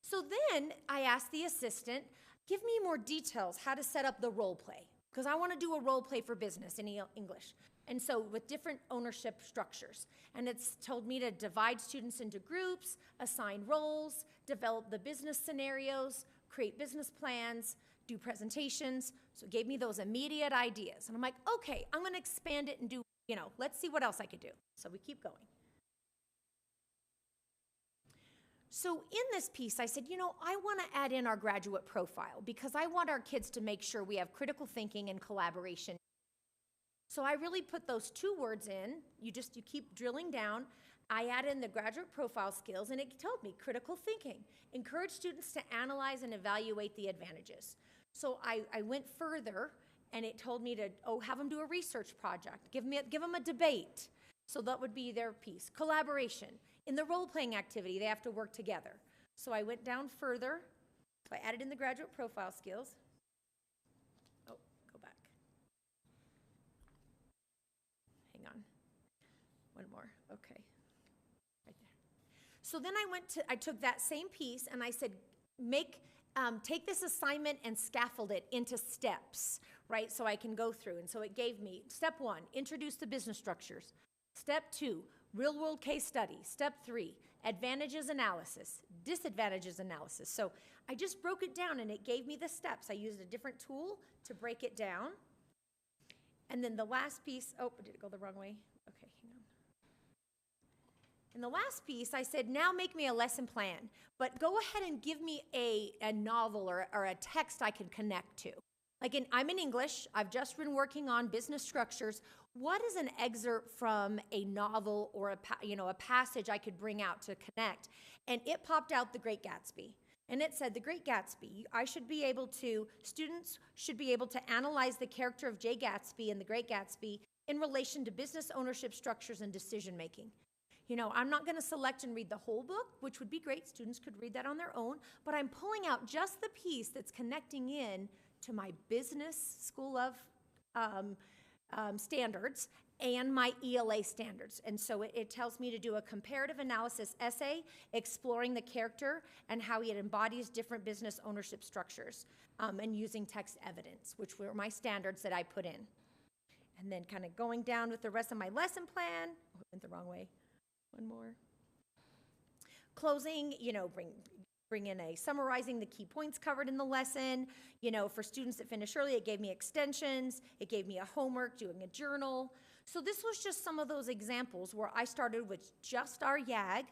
So then I asked the assistant, give me more details how to set up the role play, because I want to do a role play for business in English. And so with different ownership structures. And it's told me to divide students into groups, assign roles, develop the business scenarios, create business plans, do presentations. So it gave me those immediate ideas. And I'm like, okay, I'm going to expand it and do, let's see what else I could do. So we keep going. So in this piece, I said, I want to add in our graduate profile because I want our kids to make sure we have critical thinking and collaboration. So I really put those 2 words in. You keep drilling down. I add in the graduate profile skills, and it told me critical thinking. Encourage students to analyze and evaluate the advantages. So I went further, and it told me to, have them do a research project. Give them a debate. So that would be their piece. Collaboration. In the role-playing activity, they have to work together. So I went down further. So I added in the graduate profile skills. Oh, go back. Hang on. One more. Okay. Right there. So then I took that same piece and I said, take this assignment and scaffold it into steps, right? So I can go through. And so it gave me step 1, introduce the business structures. Step 2, real world case study. Step 3, advantages analysis, disadvantages analysis. So I just broke it down and it gave me the steps. I used a different tool to break it down. And then the last piece, did it go the wrong way? Okay, hang on. In the last piece, I said, now make me a lesson plan, but go ahead and give me a novel or a text I can connect to. I'm in English. I've just been working on business structures. What is an excerpt from a novel or a passage I could bring out to connect? And it popped out The Great Gatsby. And it said, The Great Gatsby, students should be able to analyze the character of Jay Gatsby and The Great Gatsby in relation to business ownership structures and decision making. I'm not going to select and read the whole book, which would be great. Students could read that on their own. But I'm pulling out just the piece that's connecting in to my business school of standards and my ELA standards. And so it tells me to do a comparative analysis essay exploring the character and how it embodies different business ownership structures and using text evidence, which were my standards that I put in. And then kind of going down with the rest of my lesson plan. Oh, I went the wrong way. One more. Closing, bring in a summarizing the key points covered in the lesson. You know, for students that finish early, it gave me extensions, it gave me a homework, doing a journal. So this was just some of those examples where I started with just our YAG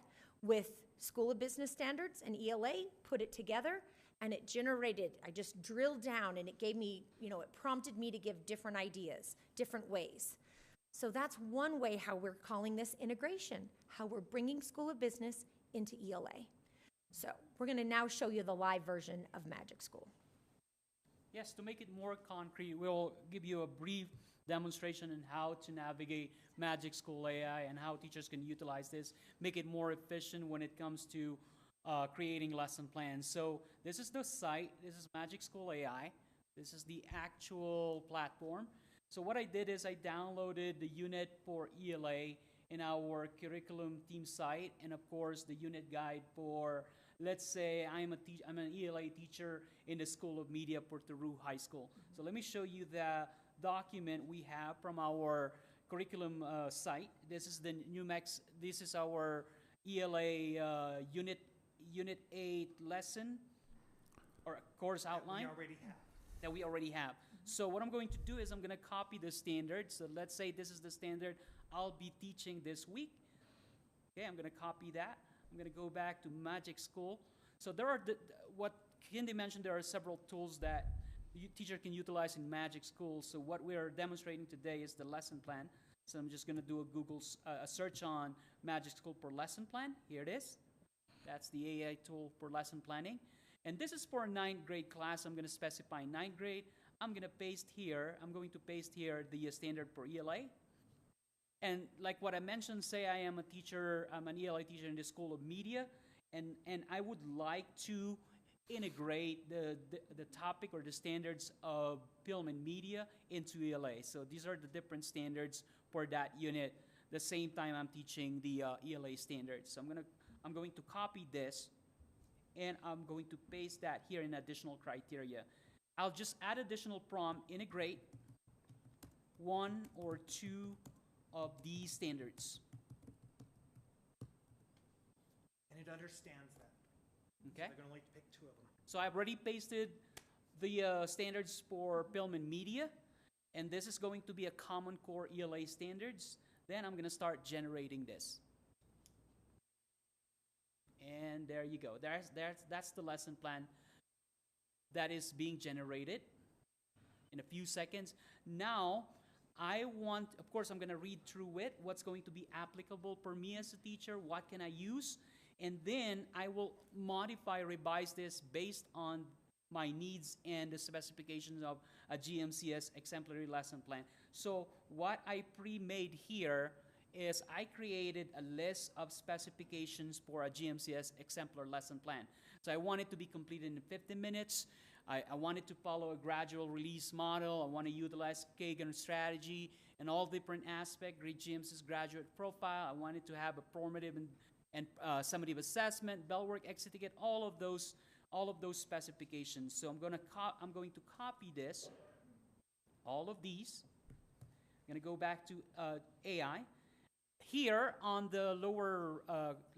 with School of Business Standards and ELA, put it together, and it generated, I just drilled down and it gave me, you know, it prompted me to give different ideas, different ways. So that's one way how we're calling this integration, how we're bringing School of Business into ELA. So we're going to now show you the live version of Magic School. Yes, to make it more concrete, we'll give you a brief demonstration on how to navigate Magic School AI and how teachers can utilize this, make it more efficient when it comes to creating lesson plans. So this is the site, this is Magic School AI, this is the actual platform. So what I did is I downloaded the unit for ELA in our curriculum team site, and of course the unit guide for, let's say I'm an ELA teacher in the School of Media, Puerto Rico High School. So let me show you the document we have from our curriculum site. This is the NUMEX, this is our ELA Unit 8 lesson or course outline that we already have. So what I'm going to do is I'm going to copy the standard. So let's say this is the standard I'll be teaching this week. Okay, I'm going to copy that. I'm going to go back to Magic School. So there are, what Candy mentioned, there are several tools that the teacher can utilize in Magic School. So what we are demonstrating today is the lesson plan. So I'm just going to do a Google search on Magic School for lesson plan. Here it is. That's the AI tool for lesson planning. And this is for a 9th grade class. I'm going to specify 9th grade. I'm going to paste here the standard for ELA. And like what I mentioned, say I am a teacher, I'm an ELA teacher in the School of Media, and I would like to integrate the topic or the standards of film and media into ELA. So these are the different standards for that unit. The same time I'm teaching the ELA standards. So I'm going to copy this, and I'm going to paste that here in additional criteria. I'll just add additional prompt, integrate 1 or 2 of these standards. And it understands that. Okay. So they're going to only pick 2 of them. So I've already pasted the standards for film and media, and this is going to be a Common Core ELA standards. Then I'm going to start generating this. And there you go. That's the lesson plan that is being generated in a few seconds. Now, of course, I'm going to read through it, what's going to be applicable for me as a teacher, what can I use, and then I will modify, revise this based on my needs and the specifications of a GMCS exemplary lesson plan. So what I pre-made here is I created a list of specifications for a GMCS exemplar lesson plan. So I want it to be completed in 15 minutes. I want it to follow a gradual release model. I want to utilize Kagan strategy and all different aspects, Great GMCS graduate profile. I want it to have a formative and summative assessment, bell work, exit ticket, all of those specifications. So I'm going to copy this, all of these. I'm going to go back to AI. Here on the lower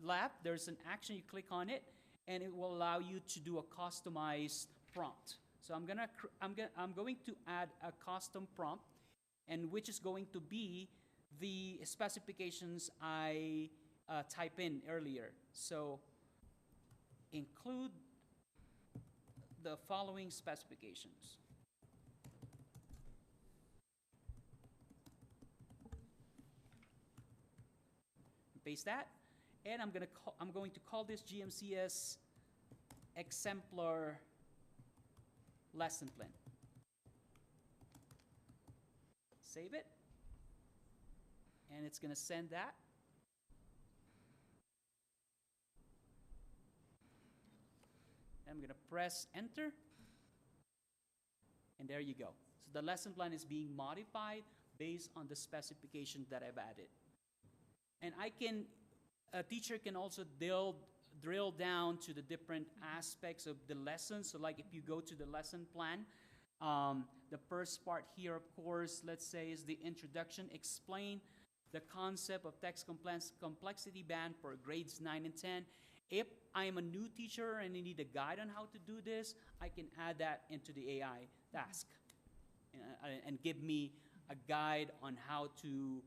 left, there's an action. You click on it, and it will allow you to do a customized prompt. So I'm going to add a custom prompt, and which is going to be the specifications I type in earlier. So include the following specifications. Paste that, and I'm going to call this GMCS exemplar lesson plan. Save it, and it's going to send that. I'm going to press enter, and there you go. So the lesson plan is being modified based on the specification that I've added. And a teacher can also drill down to the different aspects of the lesson. So like if you go to the lesson plan, the first part here, of course, let's say is the introduction, explain the concept of text complexity band for grades 9 and 10. If I am a new teacher and I need a guide on how to do this, I can add that into the AI task and give me a guide on how to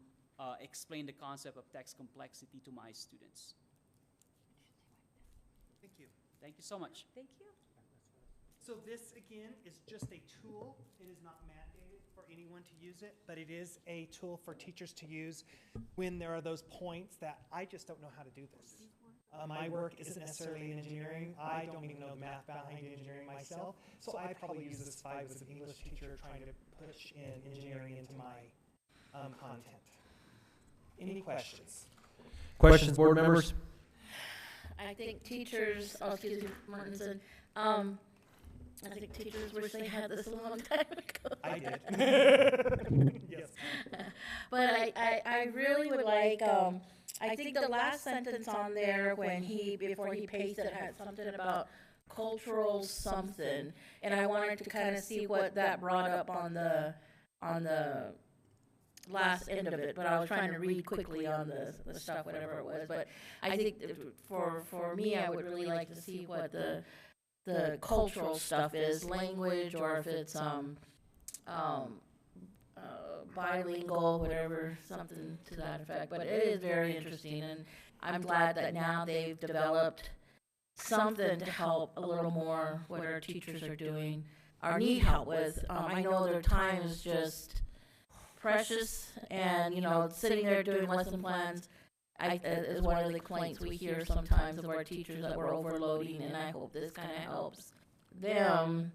explain the concept of text complexity to my students. Thank you. Thank you so much. Thank you. So this, again, is just a tool. It is not mandated for anyone to use it, but it is a tool for teachers to use when there are those points that I just don't know how to do this. My work isn't necessarily in engineering. I don't even know the math behind engineering myself, so I probably use this if I was an English teacher trying to push in engineering into my content. Any questions? Questions, board members? I think teachers, oh, excuse me, Martinson, I think teachers wish they had this a long time ago. I did. Yes. But I really would like, I think the last sentence on there when before he pasted, had something about cultural something. And I wanted to kind of see what that brought up on the last end of it. But I was trying to read quickly on the stuff, whatever it was. But I think for me, I would really like to see what the cultural stuff is, language, or if it's bilingual, whatever, something to that effect. But it is very interesting, and I'm glad that now they've developed something to help a little more what our teachers are doing or need help with. I know their time is just precious, and sitting there doing lesson plans is one of the complaints we hear sometimes of our teachers, that we're overloading, and I hope this kind of helps them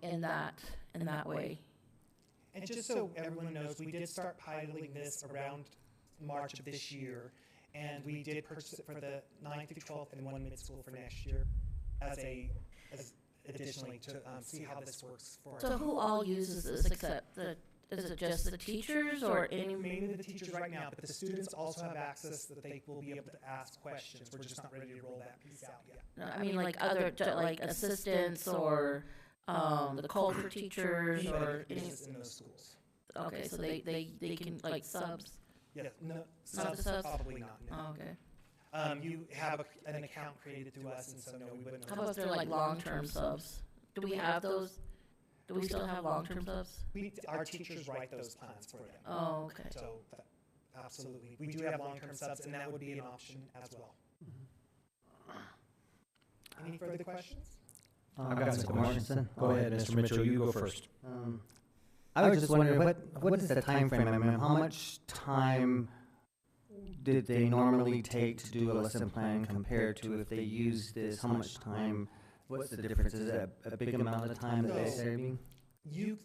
in that way. And just so everyone knows, we did start piloting this around March of this year, and we did purchase it for the 9th through 12th and one mid-school for next year as additionally to see how this works for us. So who all uses this except is it just the teachers or any? Mainly the teachers right now, but the students also have access that they will be able to ask questions. We're just not ready to roll that piece out yet. No, I mean like other like assistants or the culture teachers or any. In those schools. Okay, so they can like subs. Yes, no, Subs? probably not. No. Oh, okay. You have an account created through us, and so no, we wouldn't. How about if they're like long-term subs? Do we have those? Do we still have long-term subs? Our teachers write those plans for them. Oh, okay. So, absolutely. We do have long-term subs, and that would be an option as well. Any further questions? I've got some questions. Go ahead, Mr. Mitchell, you go first. I was just wondering, what is the time frame? I mean, how much time did they normally take to do a lesson plan compared to if they use this? How much time? What's the difference? Is it a big amount of time that they're saving? You,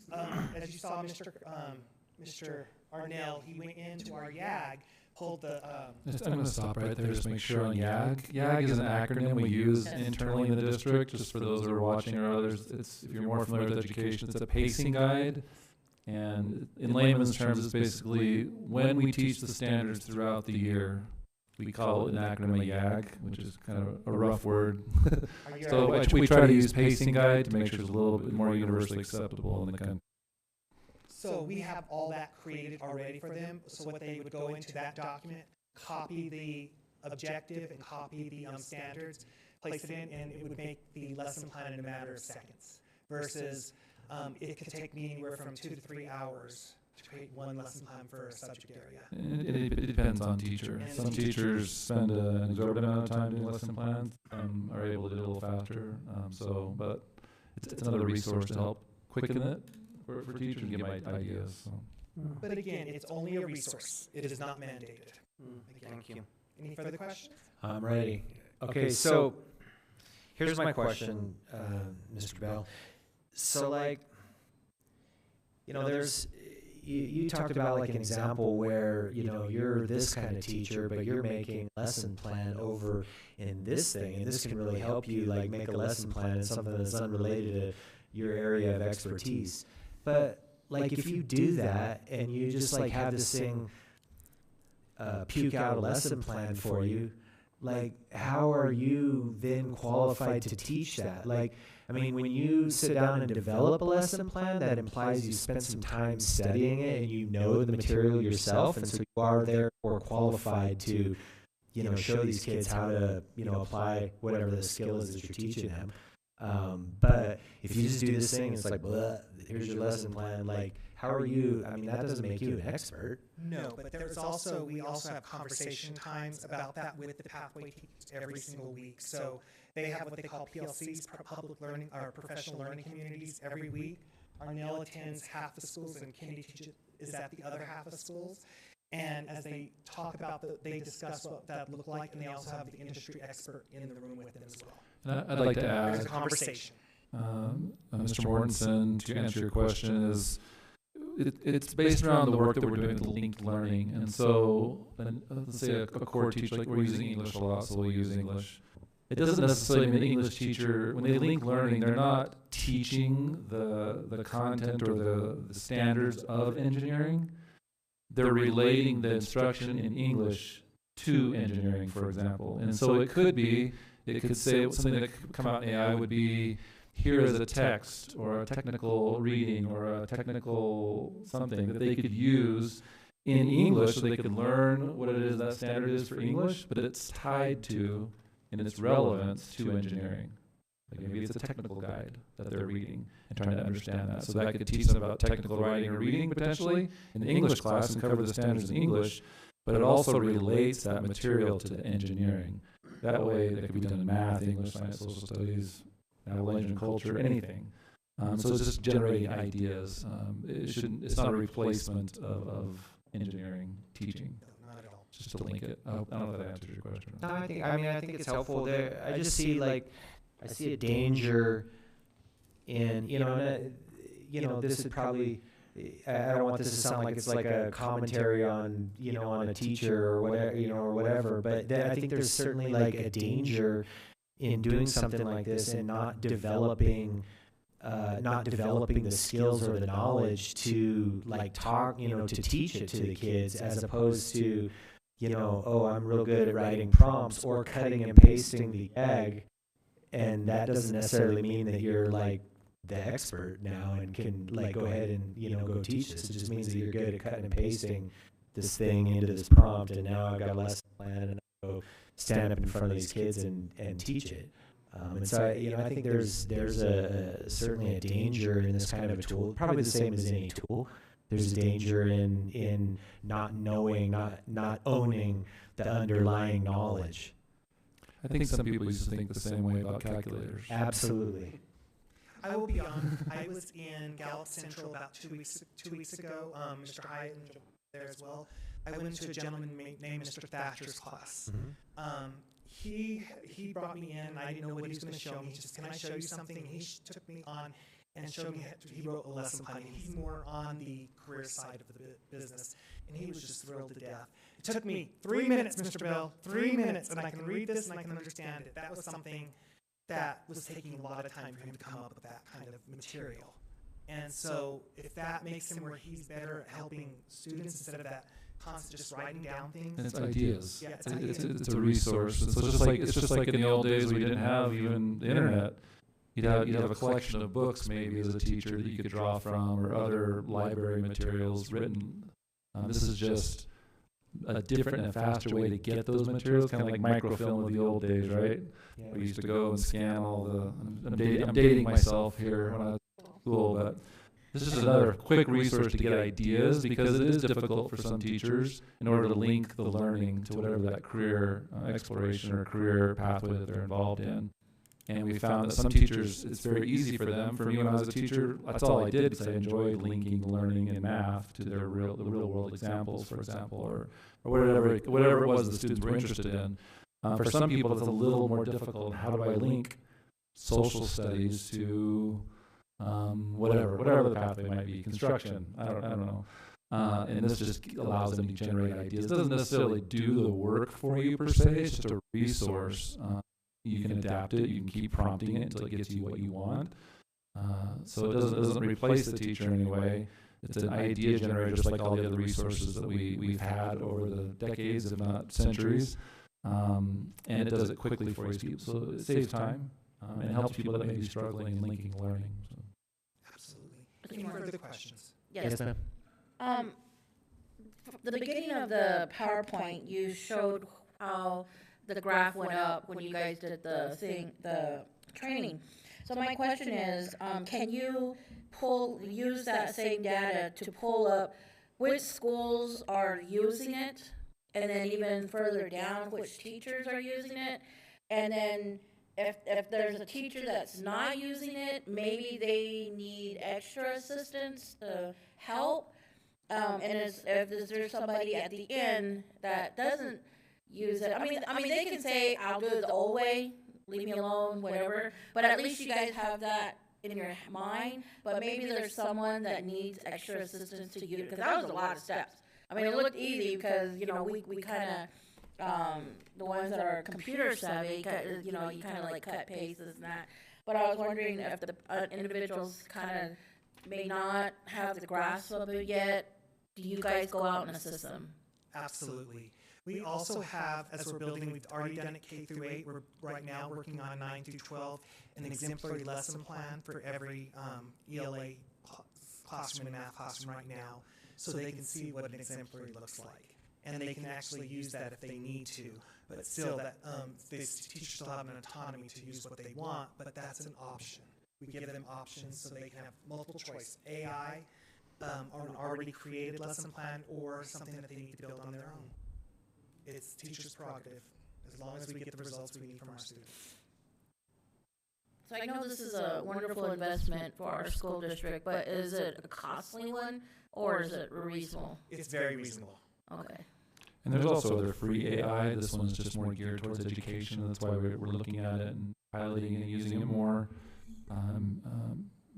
as you saw, Mr. Arnell, he went into our YAG, pulled the. I'm going to stop right there just to make sure on YAG. YAG is an acronym we use internally in the district, just for those who are watching or others. If you're more familiar with education, it's a pacing guide. And in layman's terms, it's basically when we teach the standards throughout the year, we call it an acronym a YAG, which is kind of a rough word. So we try to use pacing guide to make sure it's a little bit more universally acceptable in the country. So we have all that created already for them. So what they would go into that document, copy the objective and copy the standards, place it in, and it would make the lesson plan in a matter of seconds. Versus it could take me anywhere from 2 to 3 hours to create one lesson plan for a subject area. It depends on teacher. Some teachers spend an exorbitant amount of time doing lesson plans, are able to do it a little faster. But it's another resource to help quicken it for teachers and give ideas. So. But again, it's only a resource. It is not mandated. Thank you. Any further questions? I'm ready. Okay, so here's my question, Mr. Bell. So, like, there's, you talked about, like, an example where, you're this kind of teacher, but you're making a lesson plan over in this thing, and this can really help you, like, make a lesson plan in something that's unrelated to your area of expertise. But, like, if you do that and you just, like, have this thing puke out a lesson plan for you, like, how are you then qualified to teach that? Like, I mean, when you sit down and develop a lesson plan, that implies you spend some time studying it and you know the material yourself, and so you are therefore qualified to show these kids how to, apply whatever the skill is that you're teaching them. But if you just do this thing, it's like, blah, here's your lesson plan. Like, how are you? I mean, that doesn't make you an expert. No, but we also have conversation times about that with the pathway teachers every single week. So they have what they call PLCs, public learning or professional learning communities, every week. Arnell attends half the schools and Kennedy is at the other half of schools. And as they talk about they discuss what that looked like, and they also have the industry expert in the room with them as well. And I'd like to add, there's a conversation. Mr. Mortensen, to answer your question, is it's based around the work that we're doing with linked learning. And so, let's say a core teacher, like we're using English a lot, so we'll use English. It doesn't necessarily mean the English teacher, when they link learning, they're not teaching the content or the standards of engineering. They're relating the instruction in English to engineering, for example. And so it could say something that could come out in AI would be, here is a text or a technical reading or a technical something that they could use in English so they could learn what it is that standard is for English, but it's tied to, in its relevance to engineering. Like maybe it's a technical guide that they're reading and trying to understand that. So that could teach them about technical writing or reading potentially in the English class and cover the standards in English, but it also relates that material to the engineering. That way that could be done in math, English, science, social studies, language and culture, anything. So it's just generating ideas. It's not a replacement of engineering teaching. Not at all. Just to link it. I don't know if that answers your question. No, I think it's helpful. I just see I see a danger in, this would probably, I don't want this to sound like it's like a commentary on, on a teacher or whatever, but I think there's certainly like a danger in doing something like this and not developing the skills or the knowledge to talk, to teach it to the kids, as opposed to, I'm real good at writing prompts or cutting and pasting the egg. And that doesn't necessarily mean that you're the expert now and can go ahead and go teach this. It just means that you're good at cutting and pasting this thing into this prompt, and now I've got a lesson plan and I go stand up in front of these kids and teach it. And so I think there's certainly a danger in this kind of a tool, probably the same as any tool. There's a danger in not knowing, not owning the underlying knowledge. I think some people used to think the same way about calculators. Absolutely. I will be on. I was in Gallup Central about 2 weeks ago. Mr. Hyatt and there as well. I went into a gentleman named Mr. Thatcher's class. Mm-hmm. He brought me in, and I didn't know what he was going to show me. He just, can I show you something? And he took me on and showed me. He wrote a lesson plan. He's more on the career side of the business, and he was just thrilled to death. It took me 3 minutes, Mr. Bell, 3 minutes, and I can read this and I can understand it. That was something that was taking a lot of time for him to come up with that kind of material. And so if that makes him where he's better at helping students instead of that constant just writing down things. And it's ideas. Yeah, it's a resource. And so it's just like in the old days we didn't have even the internet. You'd have a collection of books maybe as a teacher that you could draw from, or other library materials written. This is just a different and faster way to get those materials, kind of like microfilm of the old days, right? Yeah. We used to go and scan all the. I'm dating myself here when I was in school, but this is another quick resource to get ideas, because it is difficult for some teachers in order to link the learning to whatever that career exploration or career pathway that they're involved in. And we found that some teachers, it's very easy for them. For me, when I was a teacher, that's all I did, because I enjoyed linking learning in math to the real world examples, for example, or whatever it was the students were interested in. For some people, it's a little more difficult. How do I link social studies to whatever the pathway might be, construction? I don't know. And this just allows them to generate ideas. It doesn't necessarily do the work for you per se. It's just a resource. You can adapt it. You can keep prompting it until it gets you what you want. So it doesn't replace the teacher in any way. It's an idea generator, just like all the other resources that we've had over the decades, if not centuries. And it does it quickly for you. So it saves time and it helps people that may be struggling and linking learning. So. Absolutely. Any further questions? Yes. ma'am. The beginning of the PowerPoint, you showed how the graph went up when you guys did the training. So my question is, can you use that same data to pull up which schools are using it, and then even further down, which teachers are using it, and then if there's a teacher that's not using it, maybe they need extra assistance to help, and is there somebody at the end that doesn't use it? I mean, they can say, I'll do it the old way, leave me alone, whatever, but at least you guys have that in your mind. But maybe there's someone that needs extra assistance to use it, because that was a lot of steps. I mean, it looked easy because, we kind of, the ones that are computer savvy, you kind of like cut, paste, this and that. But I was wondering if the individuals kind of may not have the grasp of it yet. Do you guys go out and assist them? Absolutely. We also have, as we're building, we've already done it K through 8. We're right now working on 9 through 12, an exemplary lesson plan for every ELA classroom and math classroom right now, so they can see what an exemplary looks like. And they can actually use that if they need to. But still, that these teachers still have an autonomy to use what they want, but that's an option. We give them options so they can have multiple choice. AI, or an already created lesson plan, or something that they need to build on their own. It's teachers' prerogative, as long as we get the results we need from our students. So I know this is a wonderful investment for our school district, but is it a costly one, or is it reasonable? It's very reasonable. Okay. And there's also other free AI. This one's just more geared towards education, and that's why we're looking at it and piloting and using it more.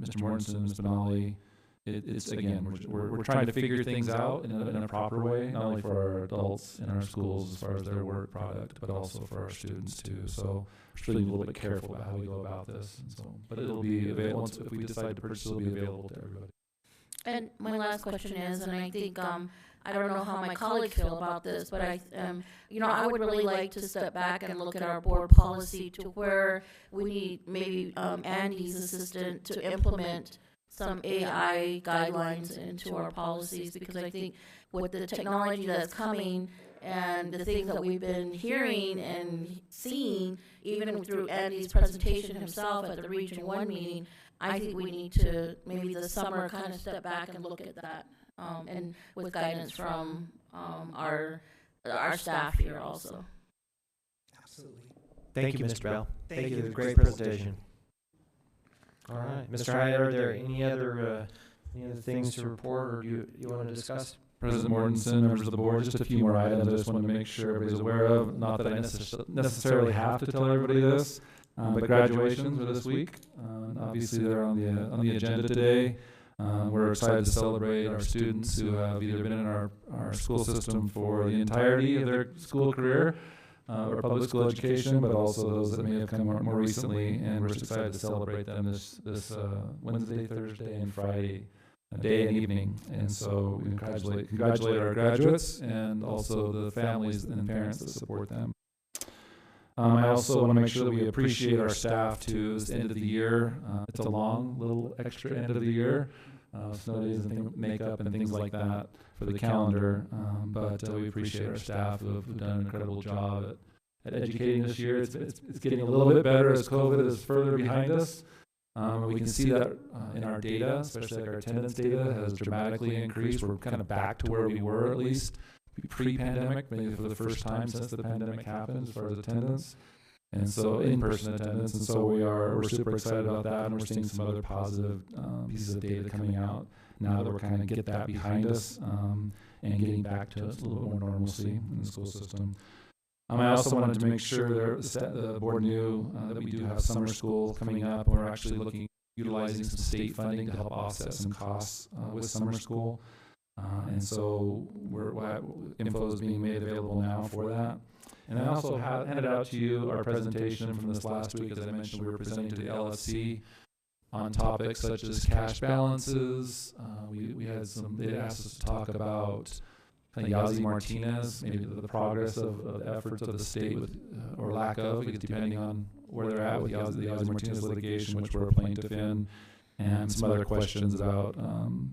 Mr. Mortensen, Ms. Benali, it's again, we're trying to figure things out in a proper way, not only for our adults in our schools as far as their work product, but also for our students too. So we're really a little bit careful about how we go about this. And so, but it'll be available, if we decide to purchase, it'll be available to everybody. And my last question is, and I think, I don't know how my colleagues feel about this, but I would really like to step back and look at our board policy to where we need maybe Andy's assistant to implement some AI guidelines into our policies, because I think with the technology that's coming and the things that we've been hearing and seeing, even through Andy's presentation himself at the Region 1 meeting, I think we need to maybe this summer kind of step back and look at that, and with guidance from our staff here also. Absolutely. Thank you, Mr. Bell. Thank you. Great presentation. All right, Mr. Hyde, are there any other things to report, or do you want to discuss? President Mortensen, members of the board, just a few more items I just want to make sure everybody's aware of. Not that I necessarily have to tell everybody this, but graduations are this week. Obviously, they're on the agenda today. We're excited to celebrate our students who have either been in our school system for the entirety of their school career, or public school education, but also those that may have come more recently, and we're excited to celebrate them this Wednesday, Thursday, and Friday, day and evening. And so we congratulate our graduates and also the families and parents that support them. I also want to make sure that we appreciate our staff too. It's the end of the year. It's a long little extra end of the year. Snow days and makeup and things like that for the calendar. But we appreciate our staff who have done an incredible job at educating this year. It's getting a little bit better as COVID is further behind us. We can see that in our data, especially like our attendance data has dramatically increased. We're kind of back to where we were at least pre-pandemic, maybe for the first time since the pandemic happened as far as attendance. And so in-person attendance, and so we're super excited about that, and we're seeing some other positive pieces of data coming out now that we're kind of get that behind us and getting back to a little bit more normalcy in the school system. I also wanted to make sure the board knew that we do have summer school coming up, and we're actually utilizing some state funding to help offset some costs with summer school. And so info is being made available now for that. And I also handed out to you our presentation from this last week. As I mentioned, we were presenting to the LFC on topics such as cash balances. They asked us to talk about Yazzie Martinez, maybe the progress of the efforts of the state with, or lack of, depending on where they're at with the Yazzie Martinez litigation, which we're a plaintiff in, and some other questions about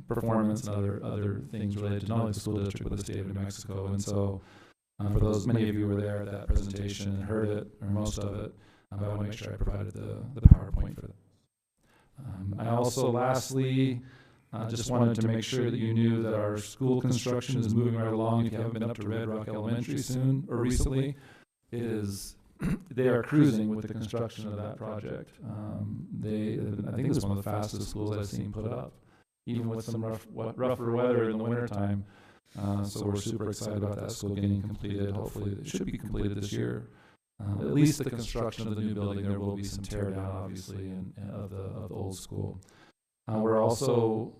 performance and other things related to not only the school district but the state of New Mexico. And so For those, many of you were there at that presentation and heard it, or most of it, but I want to make sure I provided the PowerPoint for that. I also, lastly, just wanted to make sure that you knew that our school construction is moving right along. If you haven't been up to Red Rock Elementary soon or recently, it is they are cruising with the construction of that project. I think it was one of the fastest schools I've seen put up, even with some rougher weather in the wintertime. So we're super excited about that school getting completed. Hopefully it should be completed this year. At least the construction of the new building. There will be some tear down, obviously, of the old school. We're also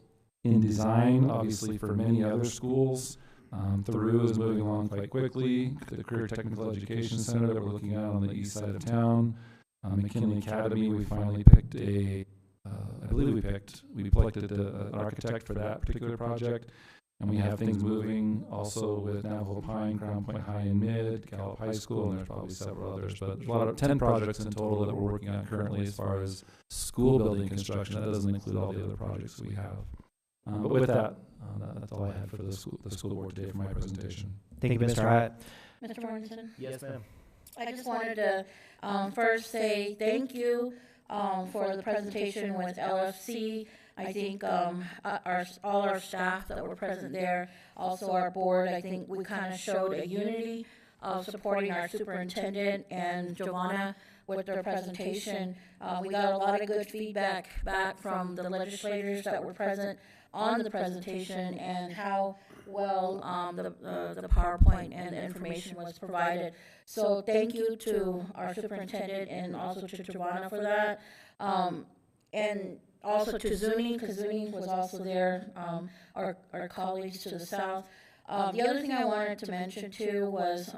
in design, obviously, for many other schools. Thoreau is moving along quite quickly. The Career Technical Education Center that we're looking at on the east side of town. McKinley Academy, we finally picked we selected an architect for that particular project. And we have things moving also with Navajo Pine, Crown Point High and Mid, Gallup High School, and there's probably several others. But there's 10 projects in total that we're working on currently as far as school building construction. That doesn't include all the other projects we have. But with that, that's all I had for the school board today for my presentation. Thank you, Mr. Hyatt. Mr. Mortensen? Yes, ma'am. I just wanted to first say thank you for the presentation with LFC. I think all our staff that were present there, also our board, I think we kind of showed a unity of supporting our superintendent and Giovanna with their presentation. We got a lot of good feedback back from the legislators that were present on the presentation and how well the PowerPoint and the information was provided. So thank you to our superintendent and also to Giovanna for that. And also to Zuni, because Zuni was also there, our colleagues to the south. The other thing I wanted to mention too was,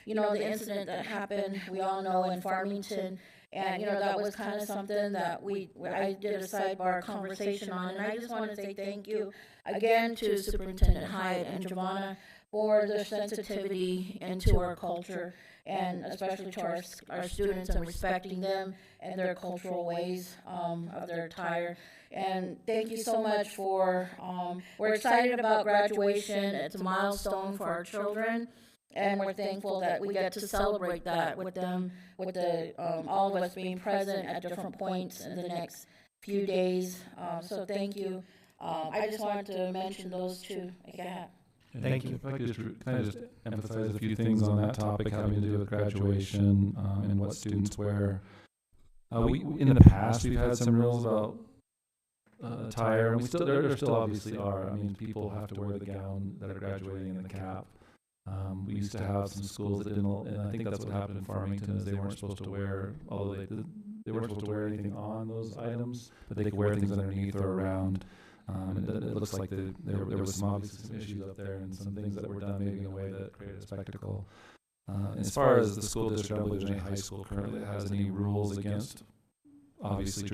the incident that happened, we all know, in Farmington. And, that was kind of something that I did a sidebar conversation on. And I just want to say thank you again to Superintendent Hyatt and Giovanna for their sensitivity into our culture, and especially to our students and respecting them and their cultural ways of their attire. And thank you so much for, we're excited about graduation. It's a milestone for our children. And we're thankful that we get to celebrate that with them, with all of us being present at different points in the next few days. So thank you. I just wanted to mention those two. Thank you. If I could just emphasize a few things on that topic having to do with graduation and what students wear. In the past, we've had some rules about attire, and there still obviously are. I mean, people have to wear the gown that are graduating and the cap. We used to have some schools that didn't, and I think that's what happened in Farmington, is they weren't supposed to wear, although they weren't supposed to wear anything on those items, but they could wear things underneath or around. It looks like there was some issues up there and some things that were done maybe in a way that created a spectacle. As far as the school district, I don't believe there's any high school currently that has any rules against obviously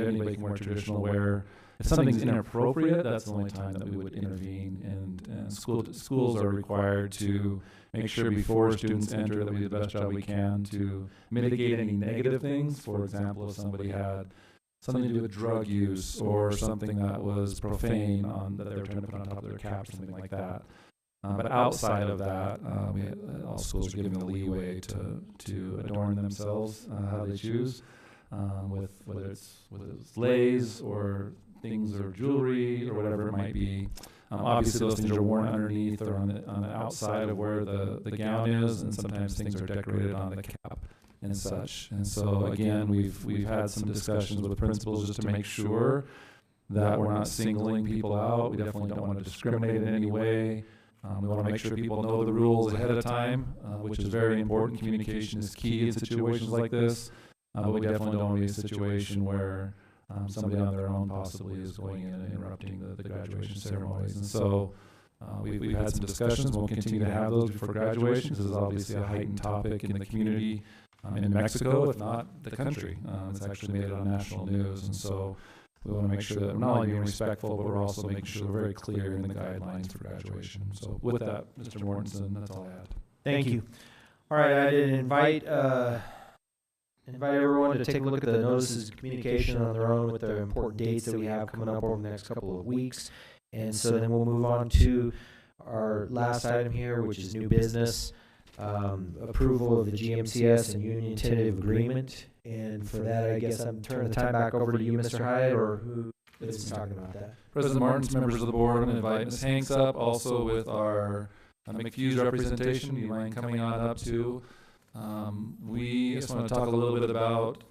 anybody can wear traditional wear. If something's inappropriate, that's the only time that we would intervene. And schools are required to make sure before students enter that we do the best job we can to mitigate any negative things. For example, if somebody had something to do with drug use or something that was profane that they were trying to put on top of their cap or something like that. But outside of that, all schools are given the leeway to adorn themselves how they choose, with whether it's leis or things or jewelry or whatever it might be. Obviously, those things are worn underneath or on the outside of where the gown is, and sometimes things are decorated on the cap and such. And so again, we've had some discussions with principals just to make sure that we're not singling people out. We definitely don't want to discriminate in any way. We want to make sure people know the rules ahead of time, which is very important. Communication is key in situations like this. But we definitely don't want to be in a situation where somebody on their own possibly is going in and interrupting the graduation ceremonies. And so we've had some discussions. We'll continue to have those before graduation, because this is obviously a heightened topic in the community, in Mexico, if not the country. It's actually made it on national news. And so we want to make sure that we're not only being respectful, but we're also making sure we're very clear in the guidelines for graduation. So with that, Mr. Mortensen, that's all I had. Thank you. All right, I did invite everyone to take a look at the notices of communication on their own with the important dates that we have coming up over the next couple of weeks. And so then we'll move on to our last item here, which is new business, approval of the GMCS and union tentative agreement. And for that, I guess I'm turning the time back over to you, Mr. Hyatt, or who is talking about that? President Martins, members of the board, I'm going to invite Ms. Hanks up, also with our McFuse representation. Do you mind coming on up too? We just want to talk a little bit about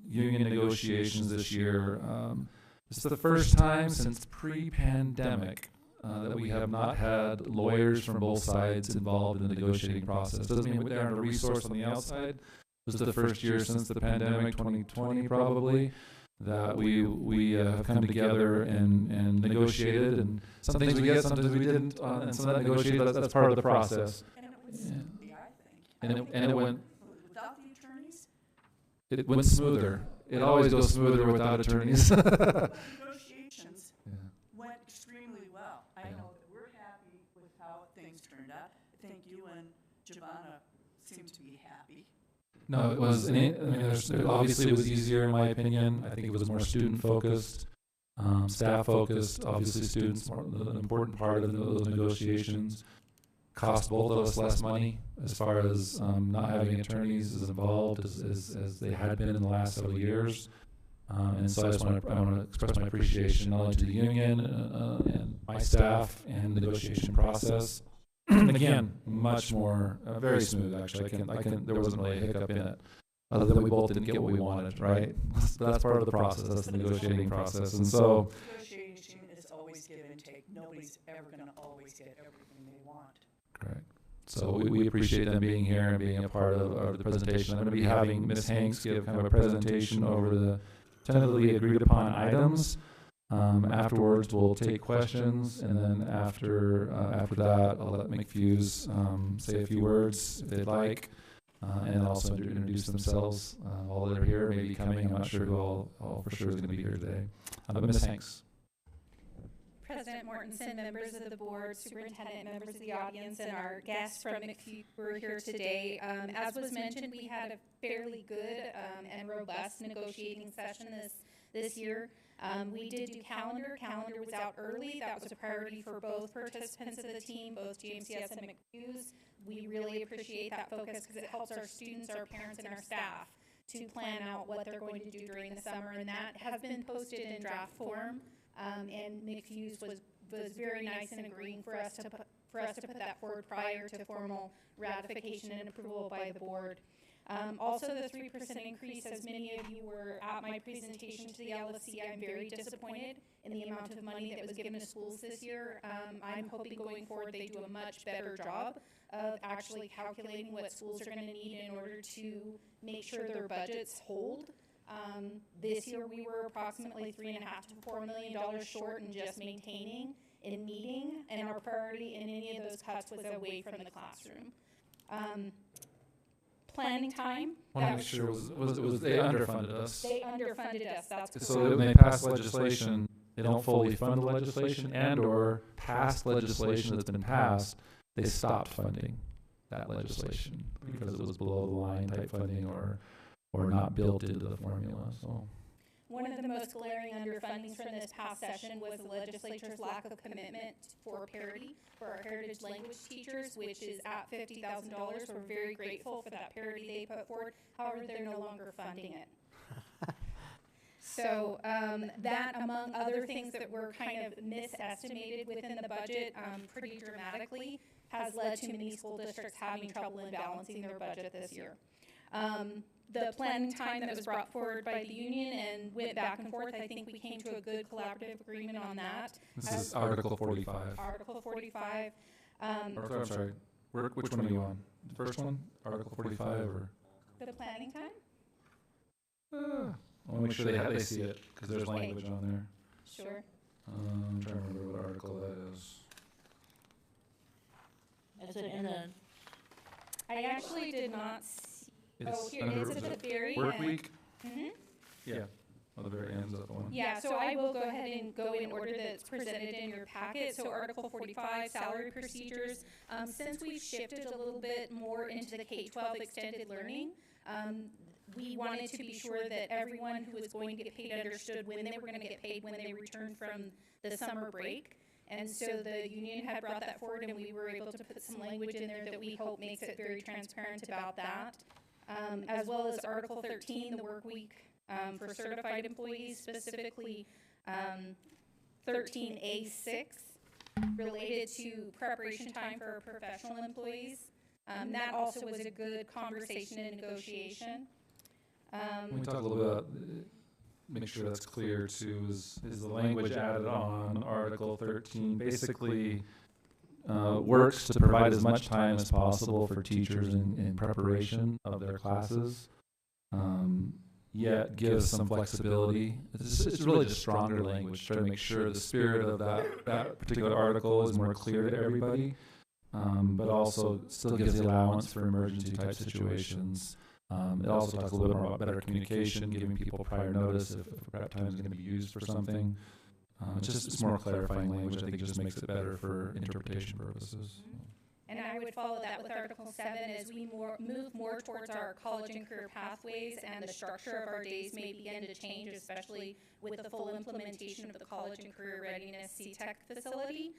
union negotiations this year. This is the first time since pre-pandemic that we have not had lawyers from both sides involved in the negotiating process. Doesn't mean they aren't a resource on the outside. This is the first year since the pandemic, 2020 probably, that we have come together and negotiated. And some things we get, sometimes we didn't, and some of that negotiated. That's part of the process. And it went. Without the attorneys? It went smoother. It always goes smoother without attorneys. Negotiations went extremely well. I know that we're happy with how things turned out. I think you and Giovanna seem to be happy. No, it was. Obviously, it was easier in my opinion. I think it was more student focused, staff focused. Obviously, students were an important part of those negotiations. Cost both of us less money as far as not having attorneys as involved as they had been in the last several years. And so I want to express my appreciation not only to the union and my staff and the negotiation process. And again, much more, very smooth actually. There wasn't really a hiccup in it, other than we both didn't get what we wanted, right? But that's part of the process. That's the negotiating process. And so, negotiation is always give and take. Nobody's ever going to always get everything they want. Correct. So we appreciate them being here and being a part of the presentation. I'm going to be having Ms. Hanks give kind of a presentation over the tentatively agreed upon items. Afterwards, we'll take questions, and then after that, I'll let McFuse say a few words if they'd like, and also introduce themselves. All that are here may be coming. I'm not sure who all for sure is going to be here today. But Ms. Hanks. President Mortensen, members of the board, superintendent, members of the audience, and our guests from McFuse who are here today. As was mentioned, we had a fairly good and robust negotiating session this year. We did do calendar. Calendar was out early. That was a priority for both participants of the team, both GMCS and McFuse. We really appreciate that focus because it helps our students, our parents, and our staff to plan out what they're going to do during the summer, and that has been posted in draft form. And McFuse was very nice in agreeing for us to put that forward prior to formal ratification and approval by the board. Also, the 3% increase, as many of you were at my presentation to the LFC, I'm very disappointed in the amount of money that was given to schools this year. I'm hoping going forward they do a much better job of actually calculating what schools are going to need in order to make sure their budgets hold. This year we were approximately $3.5 to $4 million short in just maintaining and meeting, and our priority in any of those cuts was away from the classroom. Planning time. I want to make sure they underfunded us. They underfunded us. That's correct. So when they pass legislation, they don't fully fund the legislation, and/or pass legislation that's been passed, they stopped funding that legislation because it was below the line type funding or not built into the formula. So one of the most glaring underfundings from this past session was the legislature's lack of commitment for parity for our heritage language teachers, which is at $50,000. We're very grateful for that parity they put forward. However, they're no longer funding it. So that, among other things that were kind of misestimated within the budget pretty dramatically, has led to many school districts having trouble in balancing their budget this year. The planning time that was brought forward by the union and went back and forth, I think we came to a good collaborative agreement on that. This is Article 45. Article 45. I'm sorry. Which one are you on? The first one? Article 45 or? The planning time? I want to make sure they see it because there's language on there. Sure. I'm trying to remember what article that is. Is it in the? I actually did not see. It's Here it is at the very work end. week? Mm-hmm. Yeah. On the very end is that one. Yeah, so I will go ahead and go in order that's presented in your packet. So Article 45, salary procedures. Since we've shifted a little bit more into the K-12 extended learning, we wanted to be sure that everyone who was going to get paid understood when they were going to get paid when they returned from the summer break. And so the union had brought that forward, and we were able to put some language in there that we hope makes it very transparent about that. As well as Article 13, the work week for certified employees, specifically 13A6, related to preparation time for professional employees. That also was a good conversation and negotiation. Can we talk a little bit about, make sure that's clear too, is the language added on Article 13 basically works to provide as much time as possible for teachers in preparation of their classes, yet gives some flexibility. It's really just stronger language, trying to make sure the spirit of that particular article is more clear to everybody, but also still gives the allowance for emergency type situations. It also talks a little bit more about better communication, giving people prior notice if prep time is going to be used for something. It's more clarifying language. I think it just makes it better for interpretation purposes. And I would follow that with Article 7 as we move more towards our college and career pathways, and the structure of our days may begin to change, especially with the full implementation of the College and Career Readiness CTEC facility.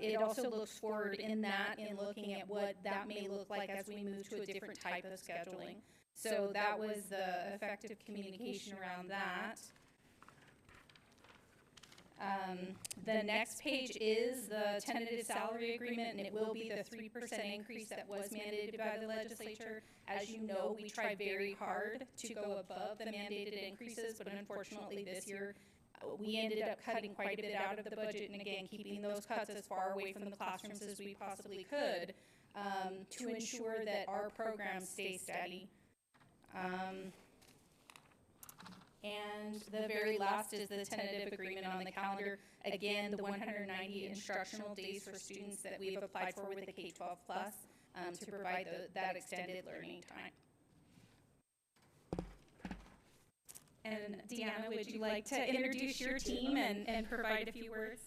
It also looks forward in looking at what that may look like as we move to a different type of scheduling. So that was the effective communication around that. The next page is the tentative salary agreement, and it will be the 3% increase that was mandated by the legislature. As you know, we tried very hard to go above the mandated increases, but unfortunately this year we ended up cutting quite a bit out of the budget, and again, keeping those cuts as far away from the classrooms as we possibly could to ensure that our programs stay steady. And the very last is the tentative agreement on the calendar. Again, the 190 instructional days for students that we've applied for with the K-12 plus to provide that extended learning time. And Deanna, would you like to introduce your team and provide a few words?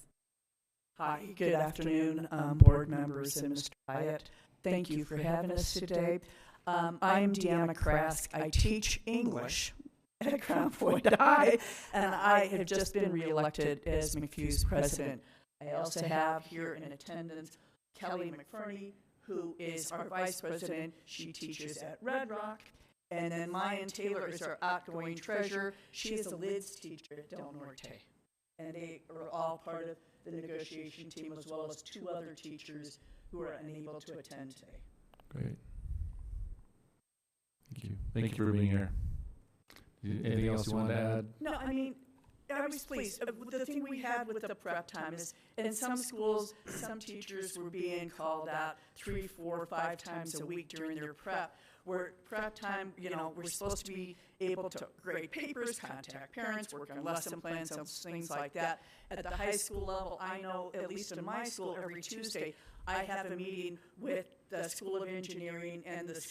Hi, good afternoon, board members and Mr. Hyatt. Thank you for having us today. I'm Deanna Krask. I teach English at Crown Point High, and I have just been reelected as McHugh's president. I also have here in attendance Kelly McFerney, who is our vice president. She teaches at Red Rock. And then Mayan Taylor is our outgoing treasurer. She is a LIDS teacher at Del Norte. And they are all part of the negotiation team, as well as two other teachers who are unable to attend today. Great. Thank you. Thank you for being here. Anything else you wanted to add? No, I mean, I was pleased. The thing we had with the prep time is, in some schools, some teachers were being called out 3, 4, 5 times a week during their prep. Where prep time, you know, we're supposed to be able to grade papers, contact parents, work on lesson plans, and things like that. At the high school level, I know, at least in my school, every Tuesday, I have a meeting with the School of Engineering and the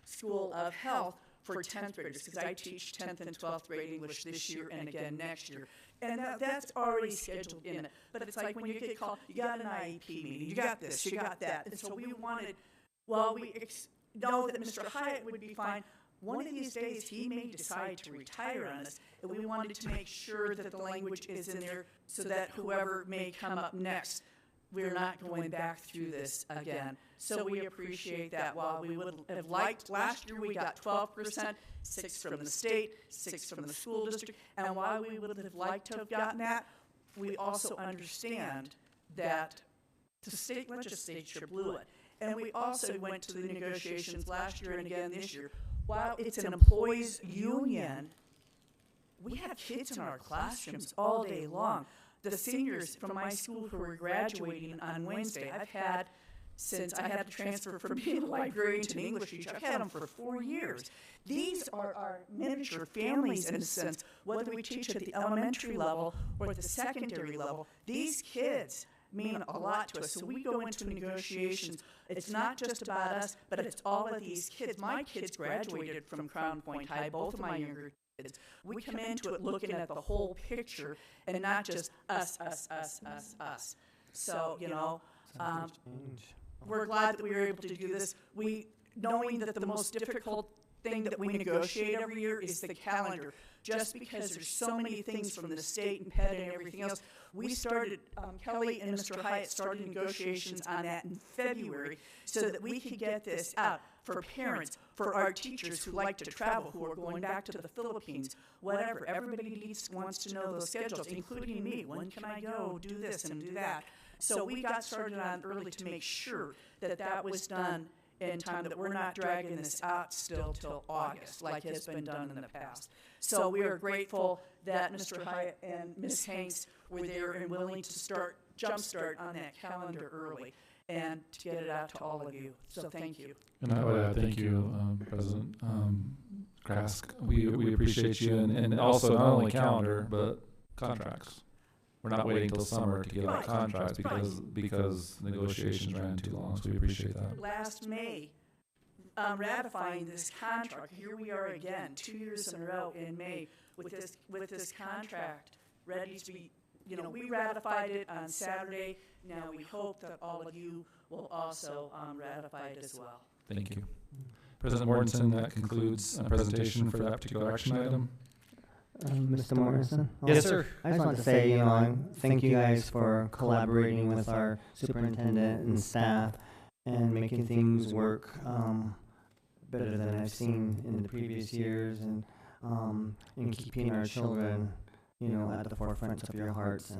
School of Health for 10th graders, because I teach 10th and 12th grade English this year and again next year. And that's already scheduled in it. But it's like when you get called, you got an IEP meeting, you got this, you got that. And so we wanted, well, we know that Mr. Hyatt would be fine. One of these days, he may decide to retire on us, and we wanted to make sure that the language is in there so that whoever may come up next, we're not going back through this again. So we appreciate that. While we would have liked, last year we got 12%, 6 from the state, 6 from the school district, and while we would have liked to have gotten that, we also understand that the state legislature blew it. And we also went to the negotiations last year and again this year. While it's an employees union, we have kids in our classrooms all day long. The seniors from my school who are graduating on Wednesday, I've had, since I had to transfer from being a librarian to an English teacher, I've had them for 4 years. These are our miniature families in a sense, whether we teach at the elementary level or the secondary level. These kids mean a lot to us. So we go into negotiations. It's not just about us, but it's all of these kids. My kids graduated from Crown Point High, both of my younger kids. We come into it looking at the whole picture and not just us. So, you know, we're glad that we were able to do this. Knowing that the most difficult thing that we negotiate every year is the calendar. Just because there's so many things from the state and PED and everything else, we started, Kelly and Mr. Hyatt started negotiations on that in February so that we could get this out for parents, for our teachers who like to travel, who are going back to the Philippines, whatever. Everybody wants to know those schedules, including me. When can I go do this and do that? So we got started on early to make sure that that was done in time, that we're not dragging this out still till August like has been done in the past. So we are grateful that Mr. Hyatt and Ms. Hanks were there and willing to jumpstart on that calendar early and to get it out to all of you. So thank you. And I would add thank you, President Krask. We appreciate you, and also not only calendar, but contracts. We're not waiting till summer to get our contracts because negotiations ran too long, so we appreciate that. Last May, ratifying this contract, here we are again, 2 years in a row in May with this contract ready to be, we ratified it on Saturday. Now we hope that all of you will also ratify it as well. Thank you. President Mortensen, that concludes a presentation for that particular action item. Mr. Morrison? Yes, sir. I just want to say, thank you guys for collaborating with our superintendent and staff and making things work better than I've seen in the previous years, and keeping our children, at the forefront of your hearts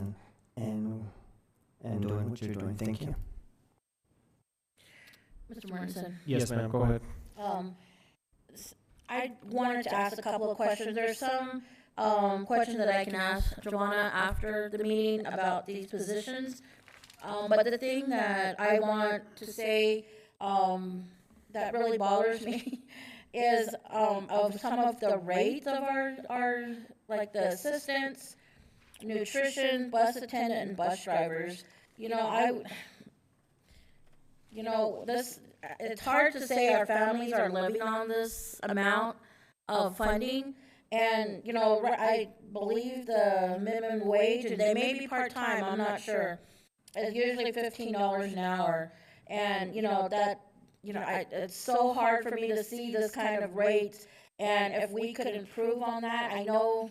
and doing what you're doing. Thank you. Mr. Morrison. Yes, ma'am. Go ahead. I wanted to ask a couple of questions. There's some questions that I can ask Joanna after the meeting about these positions. But the thing that I want to say that really bothers me is of some of the rates of our like the assistants, nutrition, bus attendant, and bus drivers. It's hard to say our families are living on this amount of funding. And, I believe the minimum wage, and they may be part-time, I'm not sure, is usually $15 an hour. And, it's so hard for me to see this kind of rates. And if we could improve on that, I know,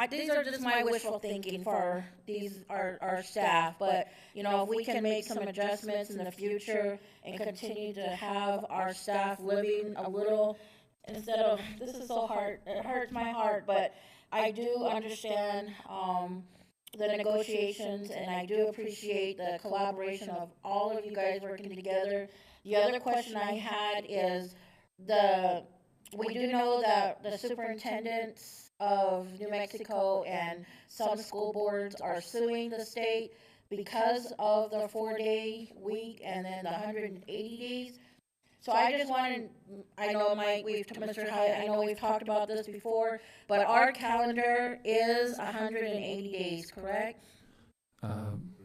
these are just my wishful thinking for our staff. But, if we can make some adjustments in the future and continue to have our staff living a little, instead of, this is so hard, it hurts my heart, but I do understand the negotiations, and I do appreciate the collaboration of all of you guys working together. The other question I had is we do know that the superintendents of New Mexico and some school boards are suing the state because of the 4-day week and then the 180 days. So I just wanted, I know Mr. Hyatt, I know we've talked about this before, but our calendar is 180 days, correct?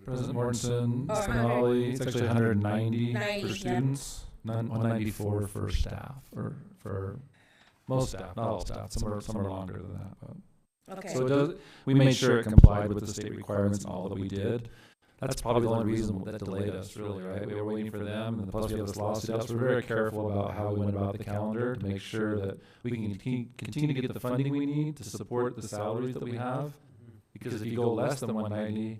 President Mortensen, Spinelli, it's actually 190 for students, 194 for staff, or for most staff, not all staff. Some are longer than that. But. Okay. So we made sure it complied with the state requirements and all that we did. That's probably the only reason that delayed us, really, right? We were waiting for them, and plus we have this lawsuit out, so we're very careful about how we went about the calendar to make sure that we can continue to get the funding we need to support the salaries that we have. Because if you go less than 190,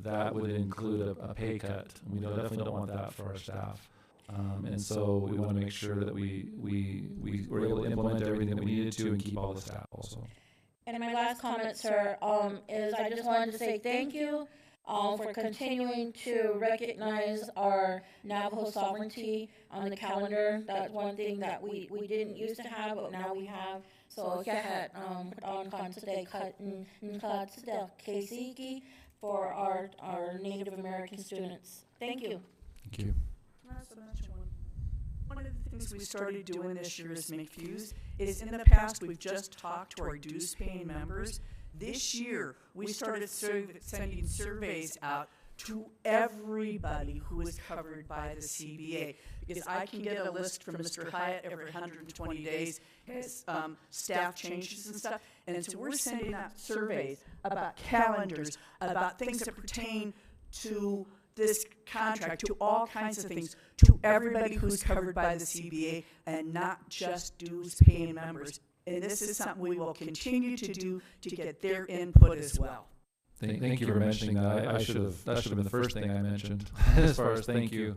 that would include a pay cut. And we definitely don't want that for our staff. And so we want to make sure that we were able to implement everything that we needed to and keep all the staff also. And my last comment, sir, is I just wanted to say thank you for continuing to recognize our Navajo sovereignty on the calendar. That's one thing that we didn't used to have, but now we have. So for our Native American students. Thank you. Thank you. One of the things we started doing this year as McFuse is in the past we've just talked to our dues paying members. This year, we started sending surveys out to everybody who is covered by the CBA, because I can get a list from Mr. Hyatt every 120 days, his staff changes and stuff, and so we're sending out surveys about calendars, about things that pertain to this contract to all kinds of things, to everybody who's covered by the CBA, and not just dues paying members. And this is something we will continue to do to get their input as well. Thank you for mentioning that. That should have been the first thing I mentioned as far as thank you,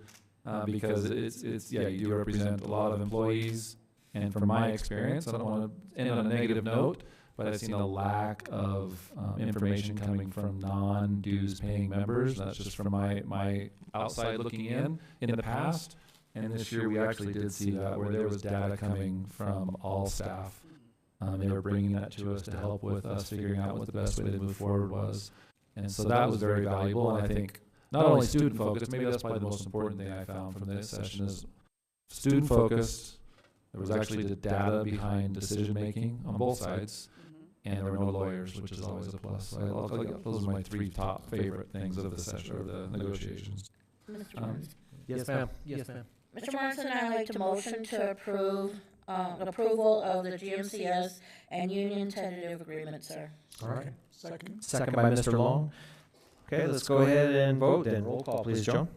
because it's you do represent a lot of employees, and from my experience, I don't want to end on a negative note, but I've seen a lack of information coming from non-dues paying members. That's just from my outside looking in the past, and this year we actually did see that where there was data coming from all staff. They were bringing that to us to help with us figuring out what the best way to move forward was. And so that was very valuable. And I think not only student focused, maybe that's probably the most important thing I found from this session is student focused. There was actually the data behind decision making on both sides, and there were no lawyers, which is always a plus. So those are my three top favorite things of the session, or the negotiations. Yes, ma'am. Yes, ma'am. Mr. Morrison, I'd like to motion to approve approval of the GMCS and union tentative agreement, sir. All right. Second. Second by Mr. Long. Okay, let's go ahead and vote then. Roll call, please, Joan.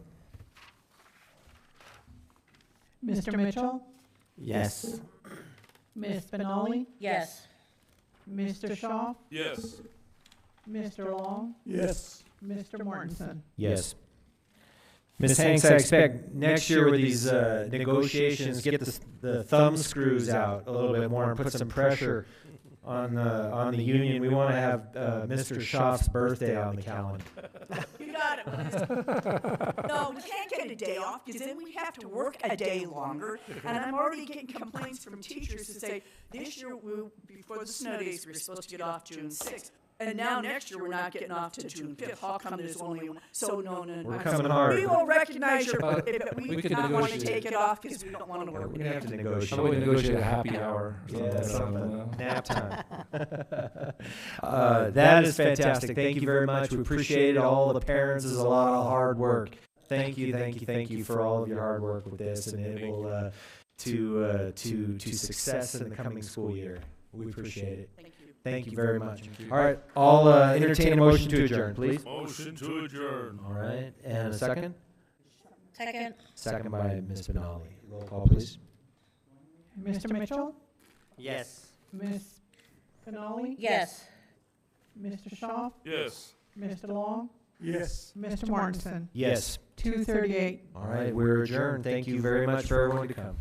Mr. Mitchell, Yes. Ms. Benali, Yes. Mr. Shaw, Yes. Mr. Long, Yes. Mr. Mortensen. Yes. Ms. Hanks, I expect next year with these negotiations, get the thumb screws out a little bit more and put some pressure on the union. We want to have Mr. Schaaf's birthday on the calendar. You got it. No, we can't get a day off because then we have to work a day longer. And I'm already getting complaints from teachers to say, this year, before the snow days, we were supposed to get off June 6th. And now next year, we're not getting off to June 5th. How come there's only one? So no. We're coming hard. We will recognize your, but we We do can not want to negotiate. take it off because we don't want to work. We're going to have to negotiate. How about we negotiate a happy hour? Or Yeah, something. nap time. That is fantastic. Thank you very much. We appreciate it. All the parents is a lot of hard work. Thank you for all of your hard work with this, and it will to success in the coming school year. We appreciate it. Thank you very much. All right, I'll entertain a motion to adjourn, please. Motion to adjourn. All right, and a second? Second. Second by Ms. Benali. Roll call, please. Mr. Mitchell, Yes. Ms. Benali, Yes. Mr. Shaw, Yes. Mr. Long, Yes. Mr. Mortensen. Yes. 2:38. All right, we're adjourned. Thank you very much for everyone to come.